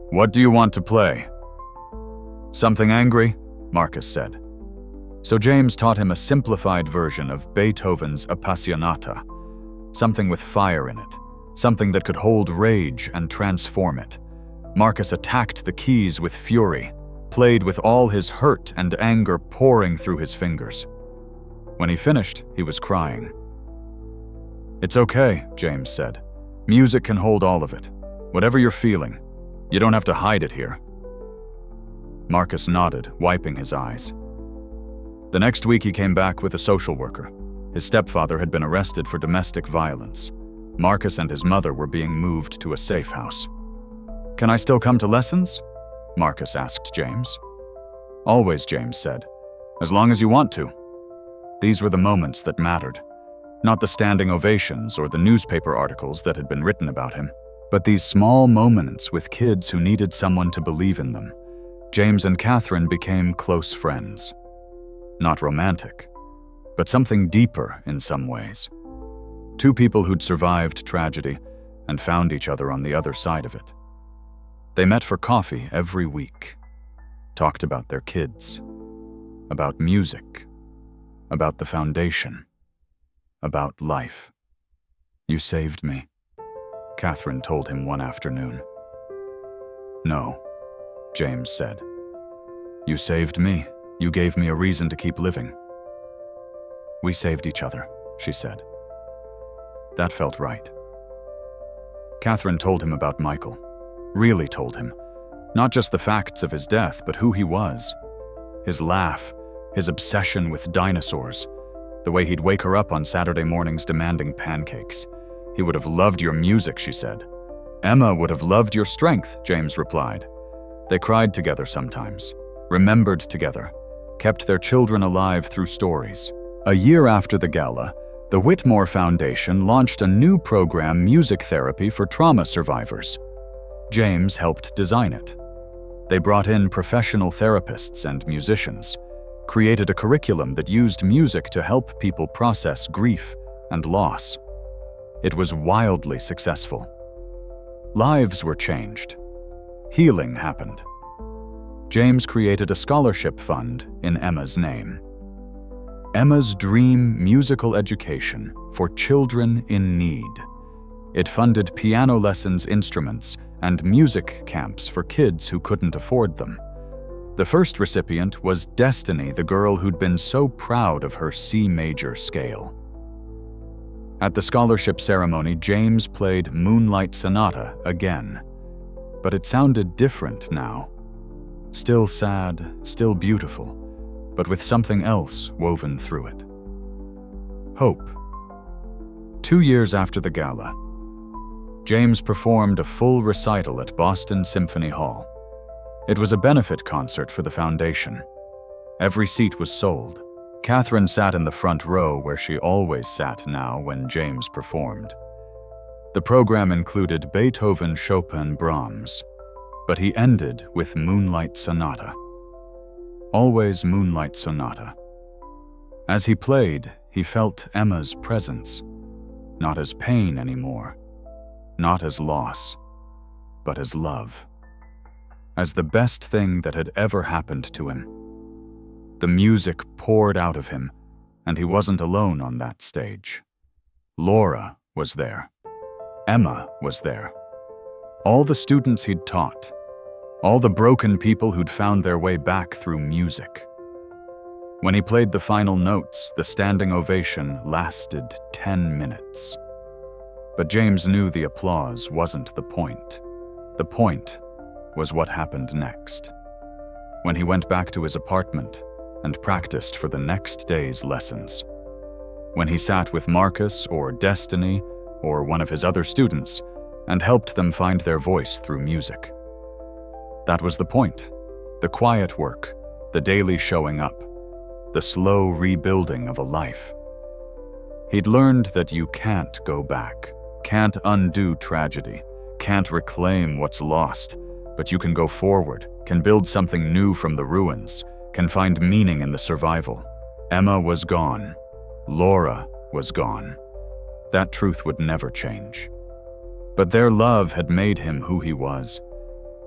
"What do you want to play?" "Something angry," Marcus said. So James taught him a simplified version of Beethoven's Appassionata, something with fire in it, something that could hold rage and transform it. Marcus attacked the keys with fury, played with all his hurt and anger pouring through his fingers. When he finished, he was crying. "It's okay," James said. "Music can hold all of it. Whatever you're feeling, you don't have to hide it here." Marcus nodded, wiping his eyes. The next week he came back with a social worker. His stepfather had been arrested for domestic violence. Marcus and his mother were being moved to a safe house. "Can I still come to lessons?" Marcus asked James. "Always," James said. "As long as you want to." These were the moments that mattered. Not the standing ovations or the newspaper articles that had been written about him, but these small moments with kids who needed someone to believe in them. James and Catherine became close friends. Not romantic, but something deeper in some ways. Two people who'd survived tragedy and found each other on the other side of it. They met for coffee every week, talked about their kids, about music, about the foundation, about life. "You saved me," Catherine told him one afternoon. "No," James said. "You saved me. You gave me a reason to keep living." "We saved each other," she said. That felt right. Catherine told him about Michael. Really told him. Not just the facts of his death, but who he was. His laugh, his obsession with dinosaurs, the way he'd wake her up on Saturday mornings demanding pancakes. "He would have loved your music," she said. "Emma would have loved your strength," James replied. They cried together sometimes, remembered together, kept their children alive through stories. A year after the gala, the Whitmore Foundation launched a new program, Music Therapy for Trauma Survivors. James helped design it. They brought in professional therapists and musicians, created a curriculum that used music to help people process grief and loss. It was wildly successful. Lives were changed. Healing happened. James created a scholarship fund in Emma's name. Emma's Dream Musical Education for Children in Need. It funded piano lessons, instruments, and music camps for kids who couldn't afford them. The first recipient was Destiny, the girl who'd been so proud of her C major scale. At the scholarship ceremony, James played Moonlight Sonata again, but it sounded different now. Still sad, still beautiful, but with something else woven through it. Hope. 2 years after the gala, James performed a full recital at Boston Symphony Hall. It was a benefit concert for the foundation. Every seat was sold. Catherine sat in the front row where she always sat now when James performed. The program included Beethoven, Chopin, Brahms, but he ended with Moonlight Sonata. Always Moonlight Sonata. As he played, he felt Emma's presence, not as pain anymore, not as loss, but as love, as the best thing that had ever happened to him. The music poured out of him, and he wasn't alone on that stage. Laura was there. Emma was there. All the students he'd taught. All the broken people who'd found their way back through music. When he played the final notes, the standing ovation lasted 10 minutes. But James knew the applause wasn't the point. The point was what happened next. When he went back to his apartment and practiced for the next day's lessons. When he sat with Marcus or Destiny or one of his other students and helped them find their voice through music. That was the point. The quiet work, the daily showing up, the slow rebuilding of a life. He'd learned that you can't go back, can't undo tragedy, can't reclaim what's lost, but you can go forward, can build something new from the ruins, can find meaning in the survival. Emma was gone. Laura was gone. That truth would never change. But their love had made him who he was.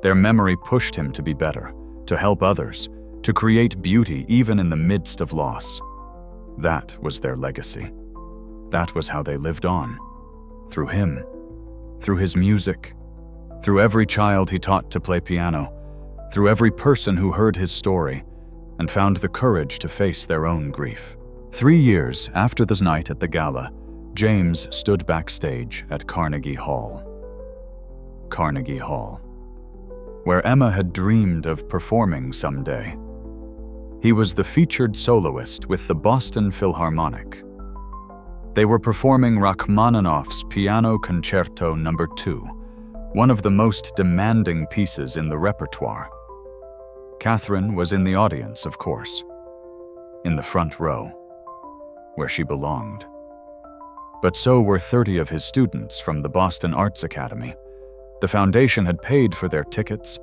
Their memory pushed him to be better, to help others, to create beauty even in the midst of loss. That was their legacy. That was how they lived on. Through him, through his music, through every child he taught to play piano, through every person who heard his story and found the courage to face their own grief. 3 years after this night at the gala, James stood backstage at Carnegie Hall. Carnegie Hall, where Emma had dreamed of performing someday. He was the featured soloist with the Boston Philharmonic. They were performing Rachmaninoff's Piano Concerto No. 2, one of the most demanding pieces in the repertoire. Catherine was in the audience, of course, in the front row, where she belonged. But so were 30 of his students from the Boston Arts Academy. The foundation had paid for their tickets,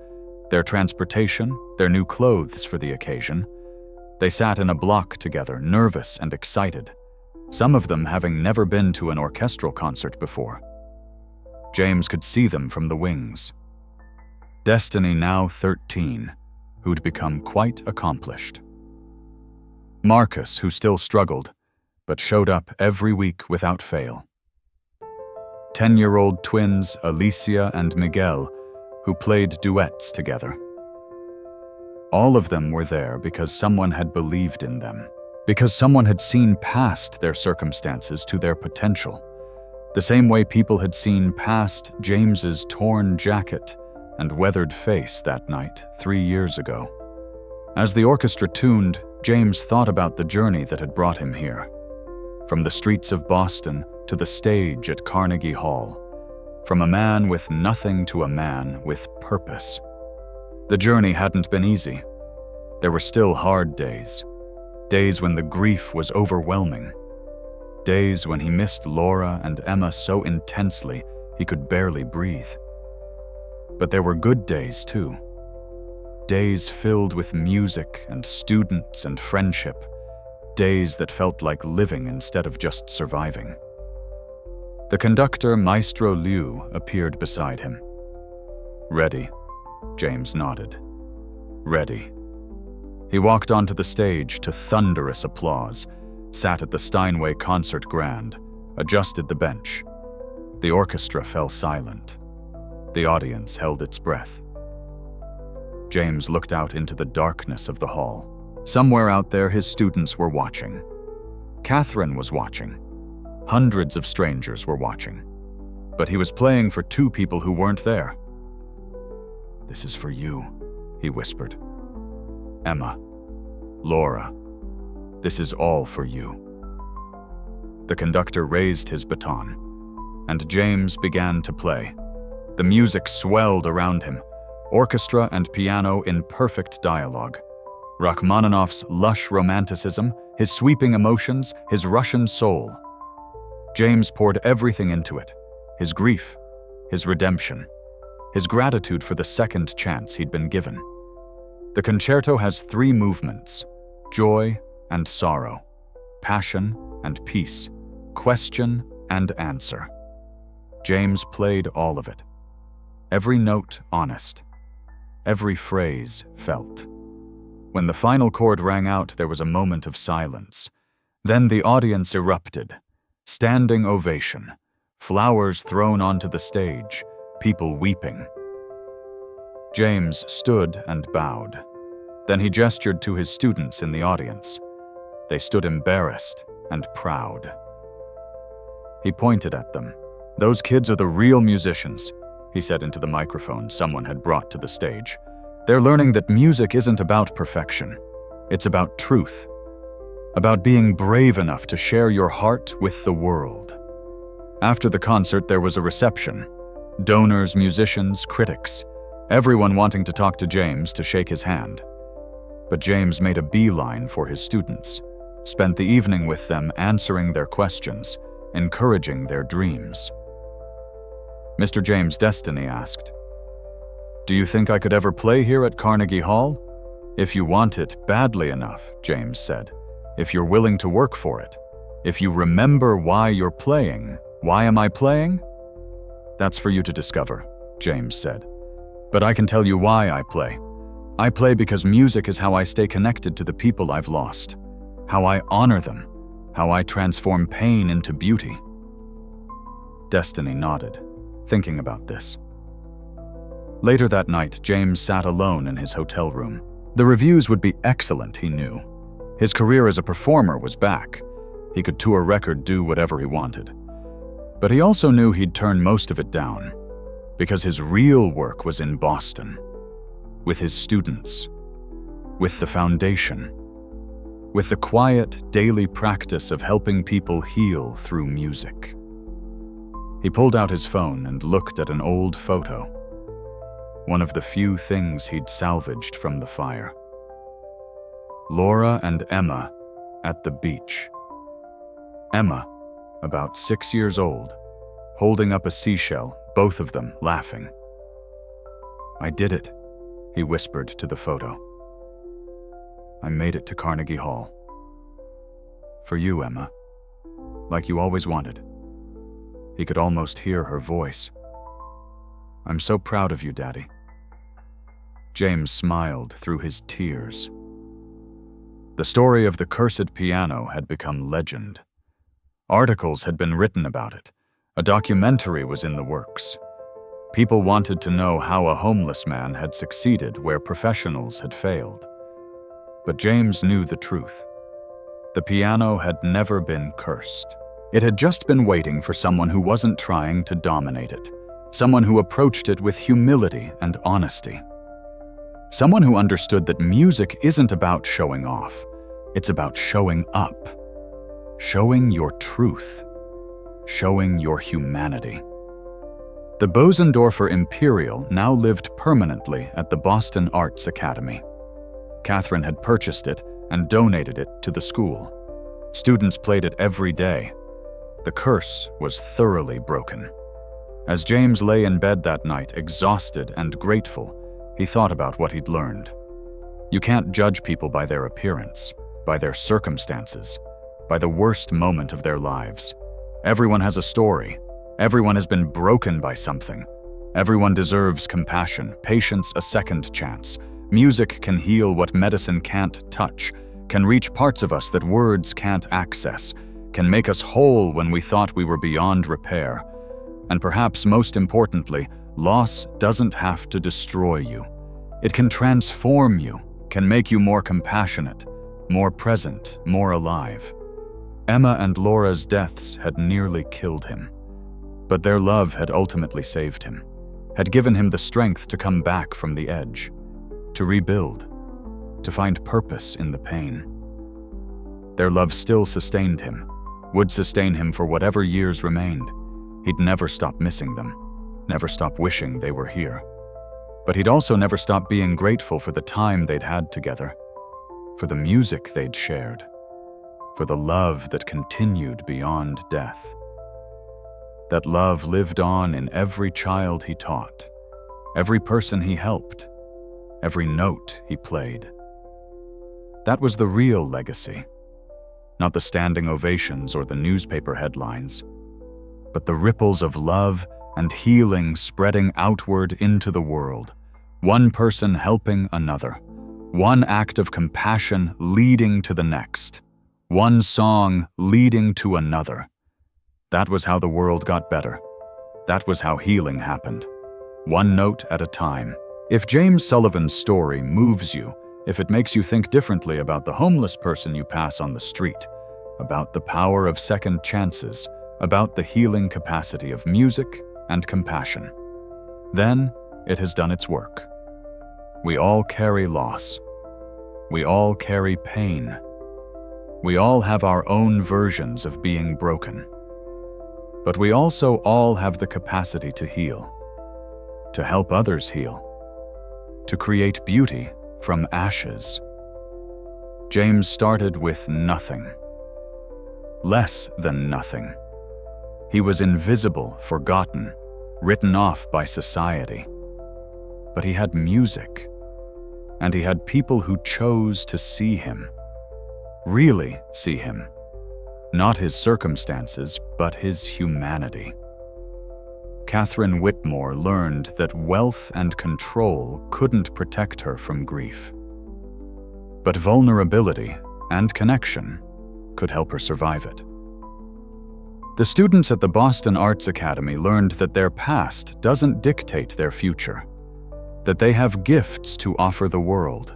their transportation, their new clothes for the occasion. They sat in a block together, nervous and excited, some of them having never been to an orchestral concert before. James could see them from the wings. Destiny, now 13, who'd become quite accomplished. Marcus, who still struggled, but showed up every week without fail. 10-year-old twins Alicia and Miguel, who played duets together. All of them were there because someone had believed in them, because someone had seen past their circumstances to their potential, the same way people had seen past James's torn jacket and weathered face that night 3 years ago. As the orchestra tuned, James thought about the journey that had brought him here. From the streets of Boston to the stage at Carnegie Hall. From a man with nothing to a man with purpose. The journey hadn't been easy. There were still hard days. Days when the grief was overwhelming. Days when he missed Laura and Emma so intensely he could barely breathe. But there were good days too. Days filled with music and students and friendship. Days that felt like living instead of just surviving. The conductor, Maestro Liu, appeared beside him. "Ready," James nodded. "Ready." He walked onto the stage to thunderous applause, sat at the Steinway Concert Grand, adjusted the bench. The orchestra fell silent. The audience held its breath. James looked out into the darkness of the hall. Somewhere out there, his students were watching. Catherine was watching. Hundreds of strangers were watching. But he was playing for 2 people who weren't there. "This is for you," he whispered. "Emma, Laura, this is all for you." The conductor raised his baton, and James began to play. The music swelled around him, orchestra and piano in perfect dialogue. Rachmaninoff's lush romanticism, his sweeping emotions, his Russian soul. James poured everything into it, his grief, his redemption, his gratitude for the second chance he'd been given. The concerto has 3 movements: joy and sorrow, passion and peace, question and answer. James played all of it. Every note honest, every phrase felt. When the final chord rang out, there was a moment of silence. Then the audience erupted. Standing ovation. flowers thrown onto the stage, people weeping. James stood and bowed. Then he gestured to his students in the audience. They stood embarrassed and proud. He pointed at them. "Those kids are the real musicians," he said into the microphone someone had brought to the stage. "They're learning that music isn't about perfection. It's about truth. About being brave enough to share your heart with the world." After the concert, there was a reception. Donors, musicians, critics, everyone wanting to talk to James to shake his hand. But James made a beeline for his students, spent the evening with them answering their questions, encouraging their dreams. Mr. James Destiny asked, "Do you think I could ever play here at Carnegie Hall?" "If you want it badly enough," James said. "If you're willing to work for it. If you remember why you're playing. Why am I playing? That's for you to discover," James said. "But I can tell you why I play. I play because music is how I stay connected to the people I've lost, how I honor them, how I transform pain into beauty." Destiny nodded, thinking about this. Later that night, James sat alone in his hotel room. The reviews would be excellent, he knew. His career as a performer was back. He could tour record, do whatever he wanted. But he also knew he'd turn most of it down, because his real work was in Boston, with his students, with the foundation, with the quiet, daily practice of helping people heal through music. He pulled out his phone and looked at an old photo, one of the few things he'd salvaged from the fire. Laura and Emma at the beach. Emma, about 6 years old, holding up a seashell, both of them laughing. "I did it," he whispered to the photo. "I made it to Carnegie Hall. For you, Emma, like you always wanted." He could almost hear her voice. "I'm so proud of you, Daddy." James smiled through his tears. The story of the cursed piano had become legend. Articles had been written about it. A documentary was in the works. People wanted to know how a homeless man had succeeded where professionals had failed. But James knew the truth. The piano had never been cursed. It had just been waiting for someone who wasn't trying to dominate it, someone who approached it with humility and honesty. Someone who understood that music isn't about showing off, it's about showing up, showing your truth, showing your humanity. The Bösendorfer Imperial now lived permanently at the Boston Arts Academy. Catherine had purchased it and donated it to the school. Students played it every day. The curse was thoroughly broken. As James lay in bed that night, exhausted and grateful, he thought about what he'd learned. You can't judge people by their appearance, by their circumstances, by the worst moment of their lives. Everyone has a story. Everyone has been broken by something. Everyone deserves compassion, patience, a second chance. Music can heal what medicine can't touch, can reach parts of us that words can't access, can make us whole when we thought we were beyond repair. And perhaps most importantly, loss doesn't have to destroy you. It can transform you, can make you more compassionate, more present, more alive. Emma and Laura's deaths had nearly killed him. But their love had ultimately saved him, had given him the strength to come back from the edge, to rebuild, to find purpose in the pain. Their love still sustained him, would sustain him for whatever years remained. He'd never stop missing them, never stop wishing they were here. But he'd also never stop being grateful for the time they'd had together, for the music they'd shared, for the love that continued beyond death. That love lived on in every child he taught, every person he helped, every note he played. That was the real legacy, not the standing ovations or the newspaper headlines, but the ripples of love and healing spreading outward into the world, one person helping another, one act of compassion leading to the next, one song leading to another. That was how the world got better. That was how healing happened. One note at a time. If James Sullivan's story moves you, if it makes you think differently about the homeless person you pass on the street, about the power of second chances, about the healing capacity of music and compassion, then it has done its work. We all carry loss. We all carry pain. We all have our own versions of being broken. But we also all have the capacity to heal, to help others heal, to create beauty from ashes. James started with nothing, less than nothing. He was invisible, forgotten, written off by society. But he had music, and he had people who chose to see him, really see him. Not his circumstances, but his humanity. Catherine Whitmore learned that wealth and control couldn't protect her from grief. But vulnerability and connection could help her survive it. The students at the Boston Arts Academy learned that their past doesn't dictate their future, that they have gifts to offer the world,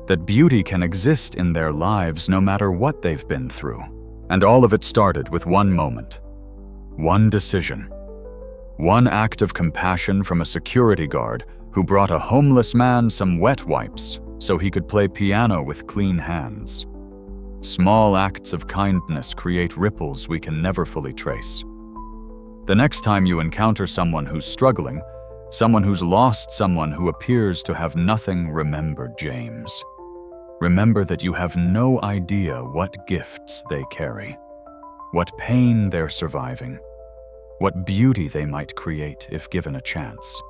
that beauty can exist in their lives no matter what they've been through. And all of it started with one moment, one decision, one act of compassion from a security guard who brought a homeless man some wet wipes so he could play piano with clean hands. Small acts of kindness create ripples we can never fully trace. The next time you encounter someone who's struggling, someone who's lost someone who appears to have nothing, remember James. Remember that you have no idea what gifts they carry, what pain they're surviving, what beauty they might create if given a chance.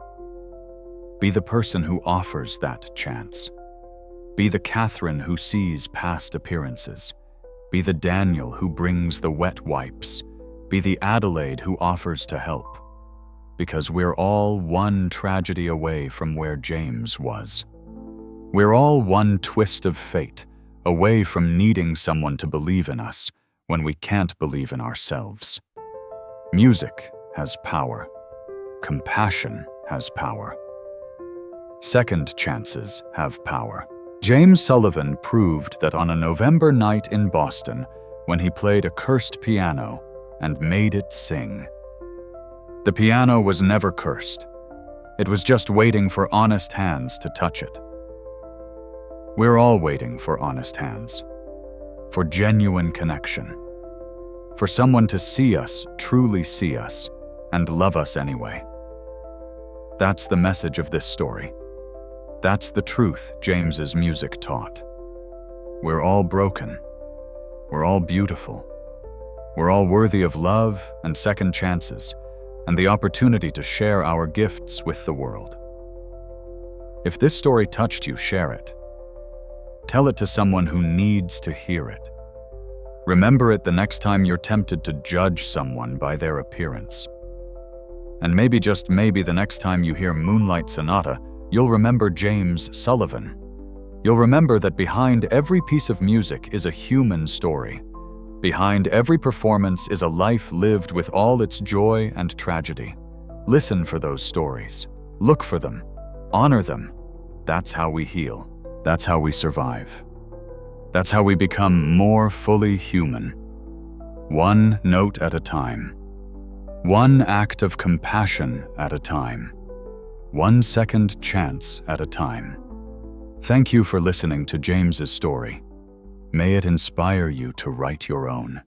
Be the person who offers that chance. Be the Catherine who sees past appearances. Be the Daniel who brings the wet wipes. Be the Adelaide who offers to help. Because we're all one tragedy away from where James was. We're all one twist of fate away from needing someone to believe in us when we can't believe in ourselves. Music has power. Compassion has power. Second chances have power. James Sullivan proved that on a November night in Boston when he played a cursed piano and made it sing. The piano was never cursed. It was just waiting for honest hands to touch it. We're all waiting for honest hands, for genuine connection, for someone to see us, truly see us, and love us anyway. That's the message of this story. That's the truth James's music taught. We're all broken. We're all beautiful. We're all worthy of love and second chances, and the opportunity to share our gifts with the world. If this story touched you, share it. Tell it to someone who needs to hear it. Remember it the next time you're tempted to judge someone by their appearance. And maybe, just maybe, the next time you hear Moonlight Sonata, you'll remember James Sullivan. You'll remember that behind every piece of music is a human story. Behind every performance is a life lived with all its joy and tragedy. Listen for those stories. Look for them. Honor them. That's how we heal. That's how we survive. That's how we become more fully human. One note at a time. One act of compassion at a time. One second chance at a time. Thank you for listening to James's story. May it inspire you to write your own.